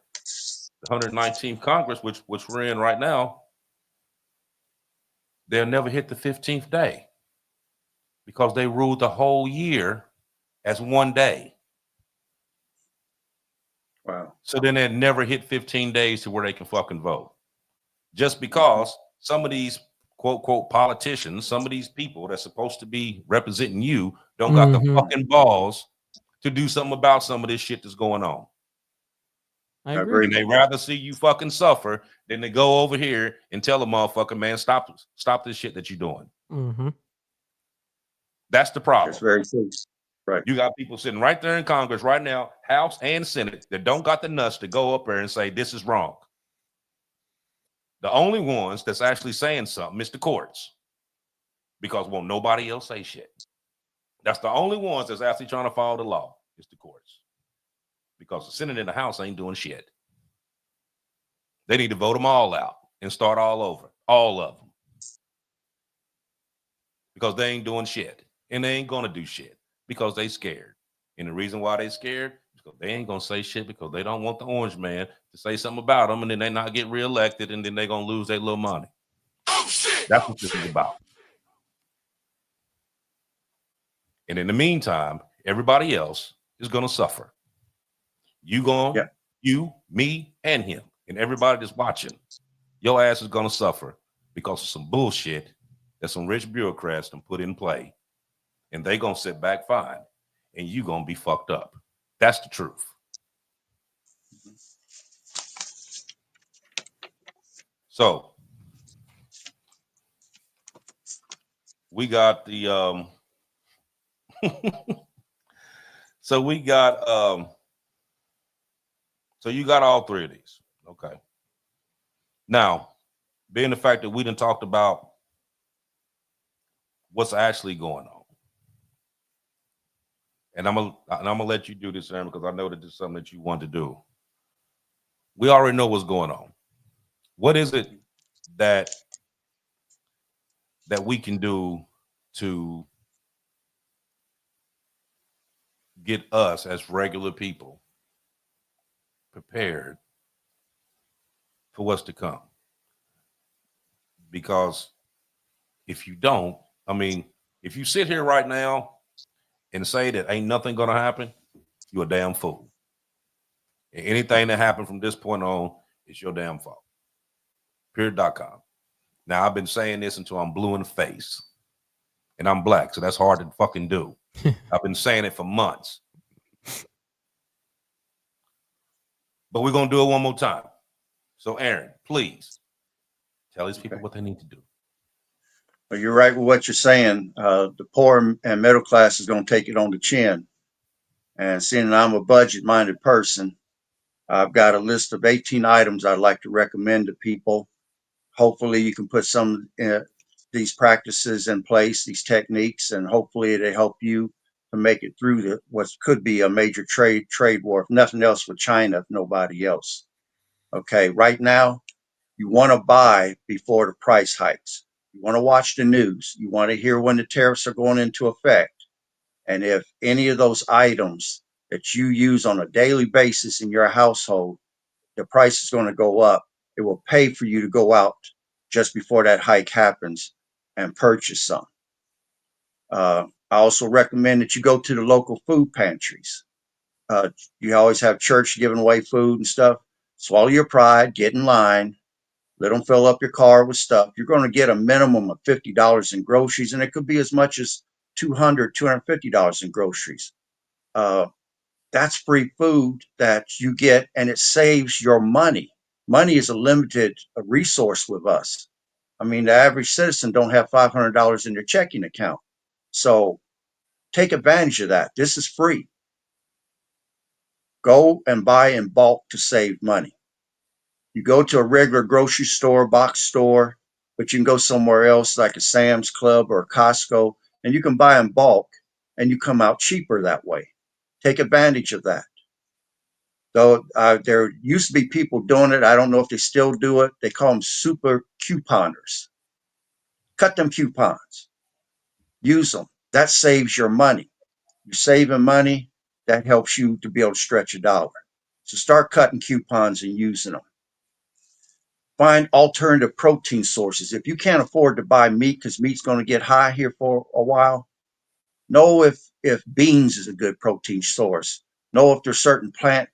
the 119th Congress, which we're in right now, they'll never hit the 15th day because they ruled the whole year as one day. Wow. So then they never hit 15 days to where they can fucking vote. Just because some of these quote, quote, politicians, some of these people that's supposed to be representing you don't got the fucking balls to do something about some of this shit that's going on. I agree. And they rather see you fucking suffer than to go over here and tell a motherfucker, man, stop this shit that you're doing. Mm-hmm. That's the problem. That's very true. Right. You got people sitting right there in Congress right now, House and Senate, that don't got the nuts to go up there and say this is wrong. The only ones that's actually saying something is the courts, because won't nobody else say shit. That's the only ones that's actually trying to follow the law, is the courts, because the Senate and the House ain't doing shit. They need to vote them all out and start all over, all of them, because they ain't doing shit, and they ain't gonna do shit because they scared. And the reason why they scared is because they ain't gonna say shit, because they don't want the orange man to say something about them, and then they not get reelected, and then they gonna lose their little money. Oh shit! That's what this is about. And in the meantime, everybody else is gonna suffer. You, me, and him, and everybody that's watching. Your ass is gonna suffer because of some bullshit that some rich bureaucrats done put in play, and they gonna sit back fine, and you gonna be fucked up. That's the truth. So we got the so we got so you got all three of these. Okay. Now, being the fact that we done talked about what's actually going on, and I'm gonna let you do this, Aaron, because I know that this is something that you want to do. We already know what's going on. What is it that we can do to get us as regular people prepared for what's to come? Because if you don't, I mean, if you sit here right now and say that ain't nothing gonna happen, you're a damn fool. And anything that happened from this point on is your damn fault. Period.com. Now, I've been saying this until I'm blue in the face, and I'm black, so that's hard to fucking do. I've been saying it for months. But we're going to do it one more time. So, Aaron, please tell these people what they need to do. Well, you're right with what you're saying. The poor and middle class is going to take it on the chin. And seeing I'm a budget-minded person, I've got a list of 18 items I'd like to recommend to people. Hopefully, you can put some these practices in place, these techniques, and hopefully they help you to make it through what could be a major trade war, if nothing else with China, if nobody else. Okay, right now, you want to buy before the price hikes. You want to watch the news. You want to hear when the tariffs are going into effect. And if any of those items that you use on a daily basis in your household, the price is going to go up, it will pay for you to go out just before that hike happens and purchase some. I also recommend that you go to the local food pantries. You always have church giving away food and stuff. Swallow your pride, get in line, let them fill up your car with stuff. You're going to get a minimum of $50 in groceries, and it could be as much as $200, $250 in groceries. That's free food that you get, and it saves your money. Money is a limited resource with us. I mean, the average citizen don't have $500 in their checking account. So take advantage of that. This is free. Go and buy in bulk to save money. You go to a regular grocery store, box store, but you can go somewhere else like a Sam's Club or a Costco, and you can buy in bulk, and you come out cheaper that way. Take advantage of that. Though there used to be people doing it. I don't know if they still do it. They call them super couponers. Cut them coupons. Use them. That saves your money. You're saving money. That helps you to be able to stretch a dollar. So start cutting coupons and using them. Find alternative protein sources. If you can't afford to buy meat because meat's going to get high here for a while, know if beans is a good protein source. Know if there's certain plant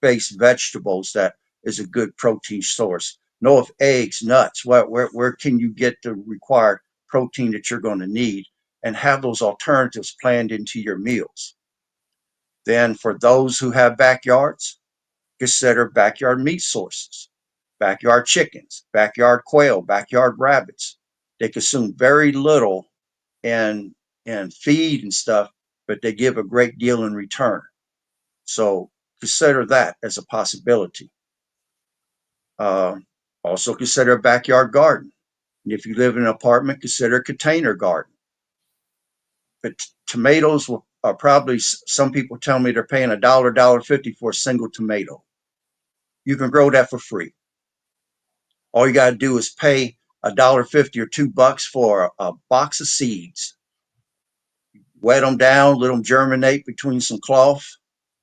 based vegetables that is a good protein source. Know if eggs, nuts, where can you get the required protein that you're going to need, and have those alternatives planned into your meals. Then for those who have backyards, consider backyard meat sources, backyard chickens, backyard quail, backyard rabbits. They consume very little in feed and stuff, but they give a great deal in return. So consider that as a possibility. Uh, Also consider a backyard garden. And if you live in an apartment, consider a container garden. But tomatoes are probably, some people tell me they're paying $1.50 for a single tomato. You can grow that for free. All you got to do is pay $1.50 or $2 for a box of seeds. Wet them down, let them germinate between some cloth,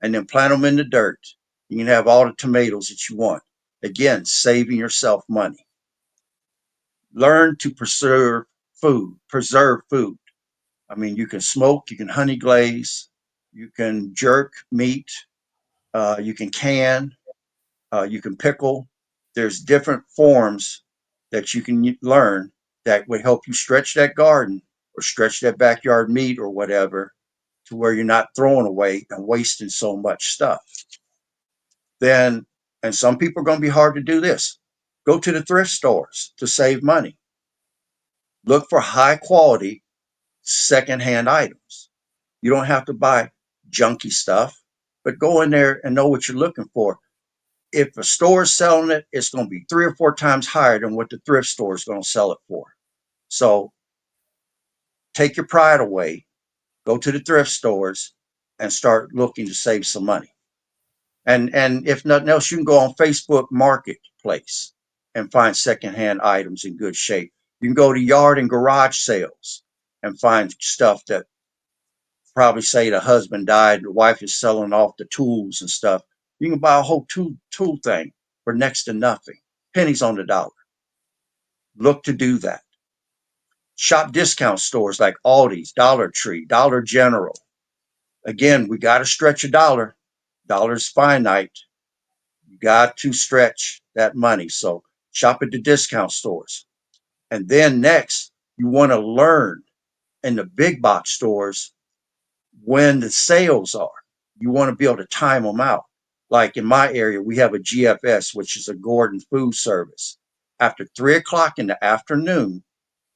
and then plant them in the dirt. You can have all the tomatoes that you want. Again, saving yourself money. Learn to preserve food. Preserve food. I mean, you can smoke, you can honey glaze, you can jerk meat, you can, you can pickle. There's different forms that you can learn that would help you stretch that garden or stretch that backyard meat or whatever to where you're not throwing away and wasting so much stuff. Then, and some people are going to be hard to do this. Go to the thrift stores to save money. Look for high quality secondhand items. You don't have to buy junky stuff, but go in there and know what you're looking for. If a store is selling it, it's going to be 3 or 4 times higher than what the thrift store is going to sell it for. So take your pride away, go to the thrift stores and start looking to save some money. And if nothing else, you can go on Facebook Marketplace and find secondhand items in good shape. You can go to yard and garage sales and find stuff that probably say the husband died, the wife is selling off the tools and stuff. You can buy a whole tool thing for next to nothing, pennies on the dollar. Look to do that. Shop discount stores like Aldi's, Dollar Tree, Dollar General. Again, we got to stretch a dollar. Dollar's finite. You got to stretch that money. So shop at the discount stores. And then next, you want to learn in the big box stores when the sales are. You want to be able to time them out. Like in my area, we have a GFS, which is a Gordon food service. After 3 o'clock in the afternoon,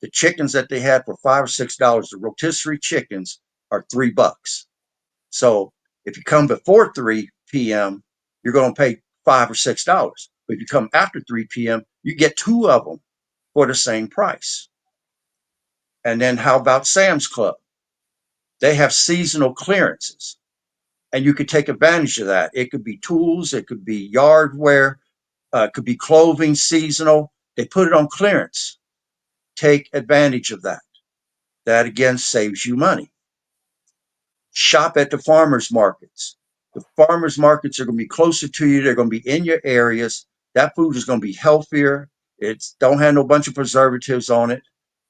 the chickens that they had for $5 or $6, the rotisserie chickens, are $3. So if you come before 3 p.m., you're going to pay $5 or $6. But if you come after 3 p.m., you get 2 of them for the same price. And then how about Sam's Club? They have seasonal clearances, and you could take advantage of that. It could be tools, it could be yardware, it could be clothing, seasonal. They put it on clearance. Take advantage of that. That again saves you money. Shop at the farmers markets. The farmers markets are going to be closer to you. They're going to be in your areas. That food is going to be healthier. It's don't have no bunch of preservatives on it.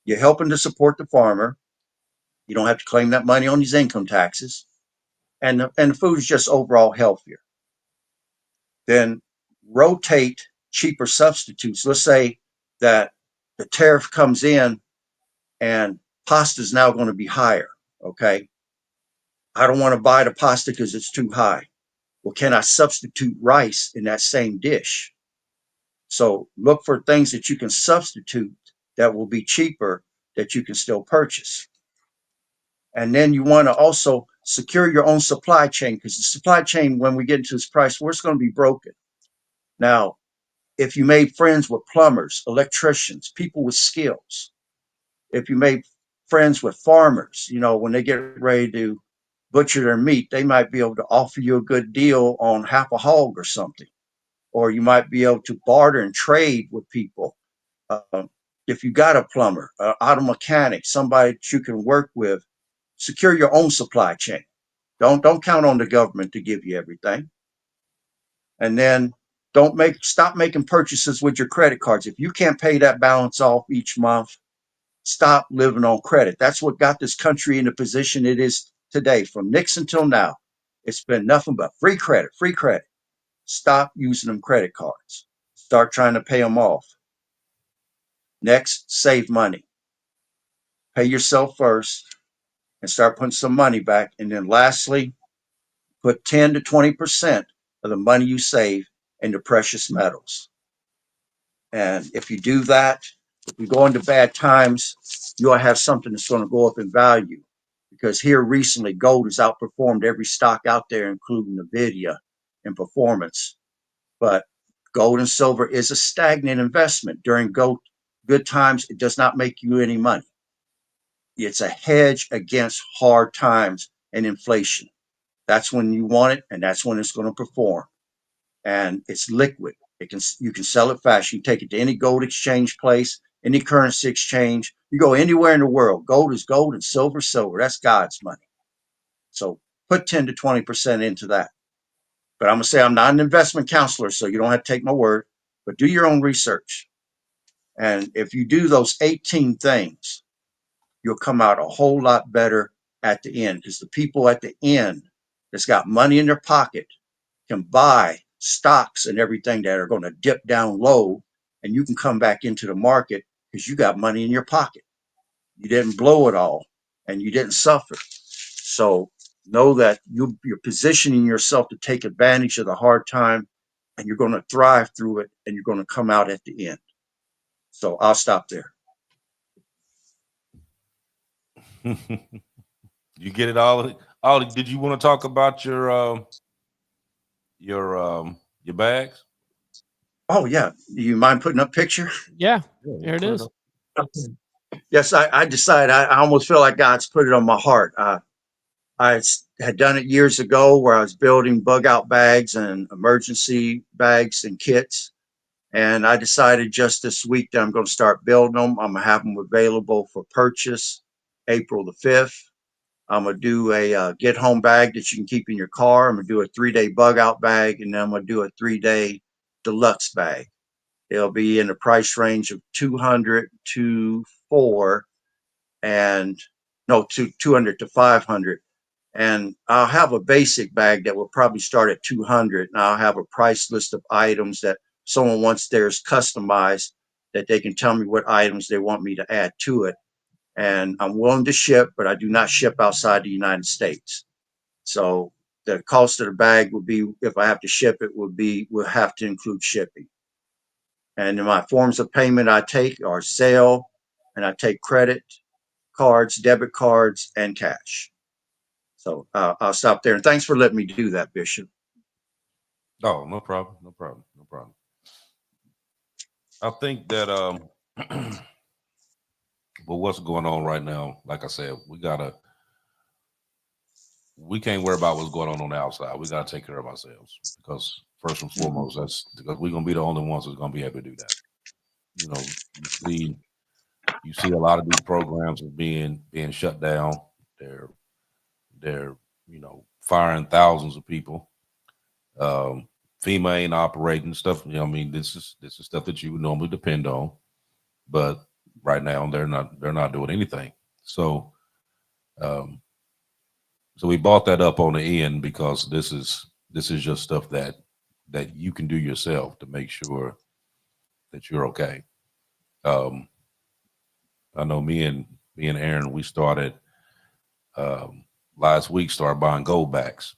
You're helping to support the farmer. You don't have to claim that money on these income taxes. And the food is just overall healthier. Then rotate cheaper substitutes. Let's say that the tariff comes in and pasta is now going to be higher. Okay. I don't want to buy the pasta because it's too high. Well, can I substitute rice in that same dish? So look for things that you can substitute that will be cheaper that you can still purchase. And then you want to also secure your own supply chain, because the supply chain, when we get into this price war, it's going to be broken. Now, if you made friends with plumbers, electricians, people with skills, if you made friends with farmers, when they get ready to butcher their meat, they might be able to offer you a good deal on half a hog or something. Or you might be able to barter and trade with people. If you got a plumber, auto mechanic, somebody that you can work with, secure your own supply chain. Don't count on the government to give you everything. And then stop making purchases with your credit cards. If you can't pay that balance off each month, stop living on credit. That's what got this country in the position it is today. From Nixon till now, it's been nothing but free credit, free credit. Stop using them credit cards. Start trying to pay them off. Next, save money. Pay yourself first and start putting some money back. And then lastly, put 10 to 20% of the money you save into precious metals. And if you do that, if you go into bad times, you'll have something that's going to go up in value. because here recently gold has outperformed every stock out there, including Nvidia in performance. But gold and silver is a stagnant investment. During good times, it does not make you any money. It's a hedge against hard times and inflation. That's when you want it, and that's when it's going to perform. And it's liquid. You can sell it fast. You take it to any gold exchange place, any currency exchange. You go anywhere in the world. Gold is gold and silver, silver. That's God's money. So put 10 to 20% into that. But I'm gonna say I'm not an investment counselor, so you don't have to take my word. But do your own research. And if you do those 18 things, you'll come out a whole lot better at the end, because the people at the end that's got money in their pocket can buy stocks and everything that are going to dip down low, and you can come back into the market because you got money in your pocket. You didn't blow it all and you didn't suffer. So know that you're positioning yourself to take advantage of the hard time, and you're going to thrive through it, and you're going to come out at the end. So I'll stop there. You get it all. Did you want to talk about your bags? Oh yeah, do you mind putting up picture? Yeah, Yeah, there it is. Yes, I decided. I almost feel like God's put it on my heart. I had done it years ago, where I was building bug out bags and emergency bags and kits. And I decided just this week that I'm going to start building them. I'm going to have them available for purchase April the 5th. I'm going to do a get home bag that you can keep in your car. I'm going to do a 3-day bug out bag, and then I'm going to do a 3-day deluxe bag. It'll be in the price range of 200 to 4 and no, 200 to 500. And I'll have a basic bag that will probably start at 200. And I'll have a price list of items that someone wants theirs customized, that they can tell me what items they want me to add to it. And I'm willing to ship, but I do not ship outside the United States. So the cost of the bag would be, if I have to ship it, will have to include shipping. And my forms of payment I take are Zelle, and I take credit cards, debit cards, and cash. So I'll stop there. And thanks for letting me do that, Bishop. Oh, no problem. No problem. No problem. I think that well, what's going on right now? Like I said, we can't worry about what's going on the outside. We gotta take care of ourselves, because first and foremost, that's because we're gonna be the only ones that's gonna be able to do that. You know, you see a lot of these programs are being shut down. They're firing thousands of people. FEMA ain't operating stuff. I mean, this is stuff that you would normally depend on, but right now they're not doing anything. So so we bought that up on the end, because this is just stuff that you can do yourself to make sure that you're okay. I know me and Aaron, we started last week, started buying gold backs.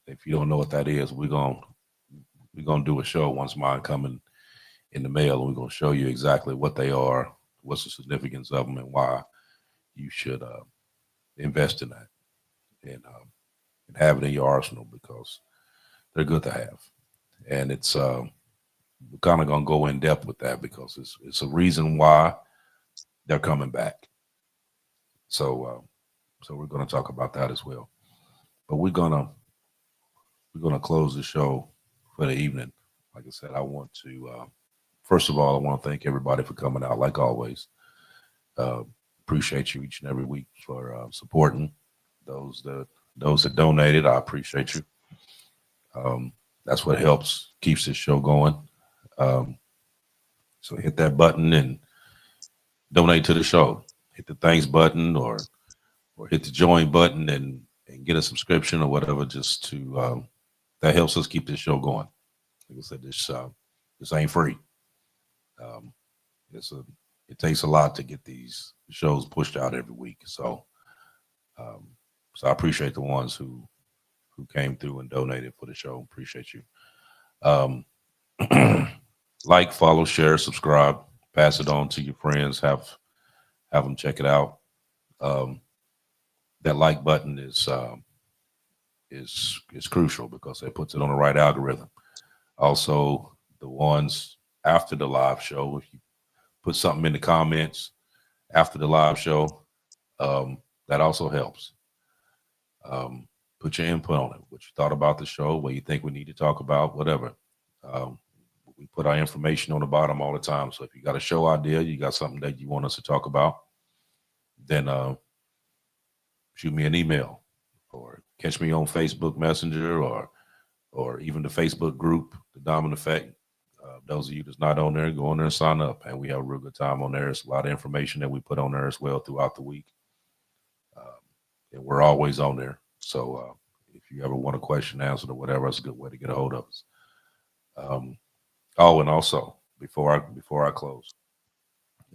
If you don't know what that is, we're gonna do a show once mine coming in the mail, and we're gonna show you exactly what they are, what's the significance of them, and why you should invest in that, and have it in your arsenal, because they're good to have. And it's we're kind of gonna go in depth with that, because it's a reason why they're coming back. So we're gonna talk about that as well. But we're gonna close the show for the evening. Like I said, I want to first of all, I want to thank everybody for coming out, like always. Appreciate you each and every week for supporting those that donated. I appreciate you. That's what helps, keeps this show going. So hit that button and donate to the show. Hit the thanks button, or hit the join button, and get a subscription or whatever, just to that helps us keep this show going. Like I said, this ain't free. It takes a lot to get these shows pushed out every week. So I appreciate the ones who came through and donated for the show. Appreciate you. Like, follow, share, subscribe, pass it on to your friends. Have them check it out. that like button is crucial because it puts it on the right algorithm. Also, the ones after the live show, if you put something in the comments after the live show, that also helps. Put your input on it, what you thought about the show, what you think we need to talk about, whatever. We put our information on the bottom all the time. So if you got a show idea, you got something that you want us to talk about, then shoot me an email or catch me on Facebook Messenger or even the Facebook group, The Dominant Effect. Those of you that's not on there, go on there and sign up. And we have a real good time on there. There's a lot of information that we put on there as well throughout the week. And we're always on there. So if you ever want a question answered or whatever, it's a good way to get a hold of us. Oh, and also before I close,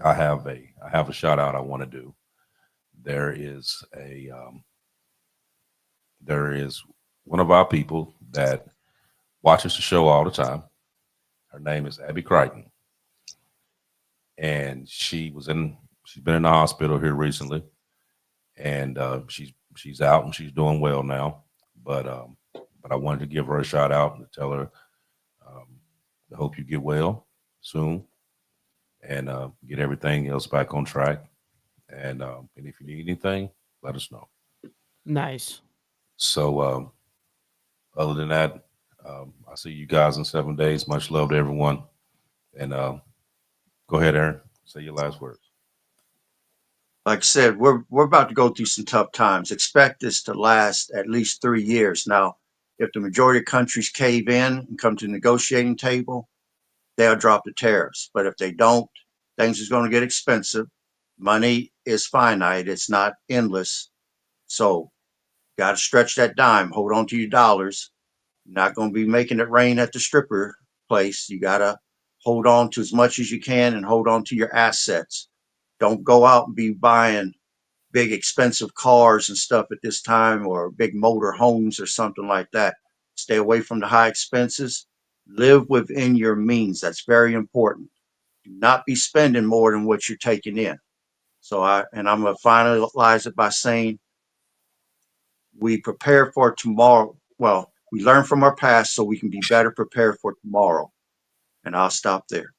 I have a shout out I want to do. There is one of our people that watches the show all the time. Her name is Abby Crichton, and she's been in the hospital here recently, and she's out and she's doing well now. But I wanted to give her a shout out and to tell her I hope you get well soon and get everything else back on track. And if you need anything, let us know. Nice. So other than that, I'll see you guys in 7 days. Much love to everyone. And go ahead, Aaron. Say your last words. Like I said, we're about to go through some tough times. Expect this to last at least 3 years. Now, if the majority of countries cave in and come to the negotiating table, they'll drop the tariffs. But if they don't, things is going to get expensive. Money is finite. It's not endless. So got to stretch that dime. Hold on to your dollars. You're not going to be making it rain at the stripper place. You got to hold on to as much as you can and hold on to your assets. Don't go out and be buying big expensive cars and stuff at this time or big motor homes or something like that. Stay away from the high expenses. Live within your means. That's very important. Do not be spending more than what you're taking in. So I'm going to finalize it by saying we prepare for tomorrow. Well, we learn from our past so we can be better prepared for tomorrow. And I'll stop there.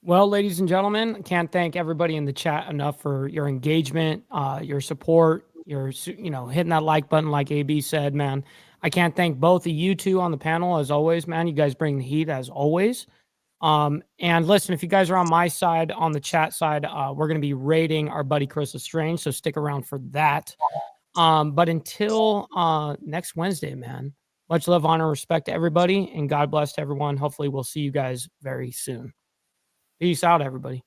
Well, ladies and gentlemen, I can't thank everybody in the chat enough for your engagement, your support, your, hitting that like button, like AB said, man. I can't thank both of you two on the panel as always, man. You guys bring the heat as always. And listen, if you guys are on my side, on the chat side, we're going to be rating our buddy Chris Lestrange, so stick around for that. But until next Wednesday, man, much love, honor, respect to everybody, and God bless to everyone. Hopefully we'll see you guys very soon. Peace out, everybody.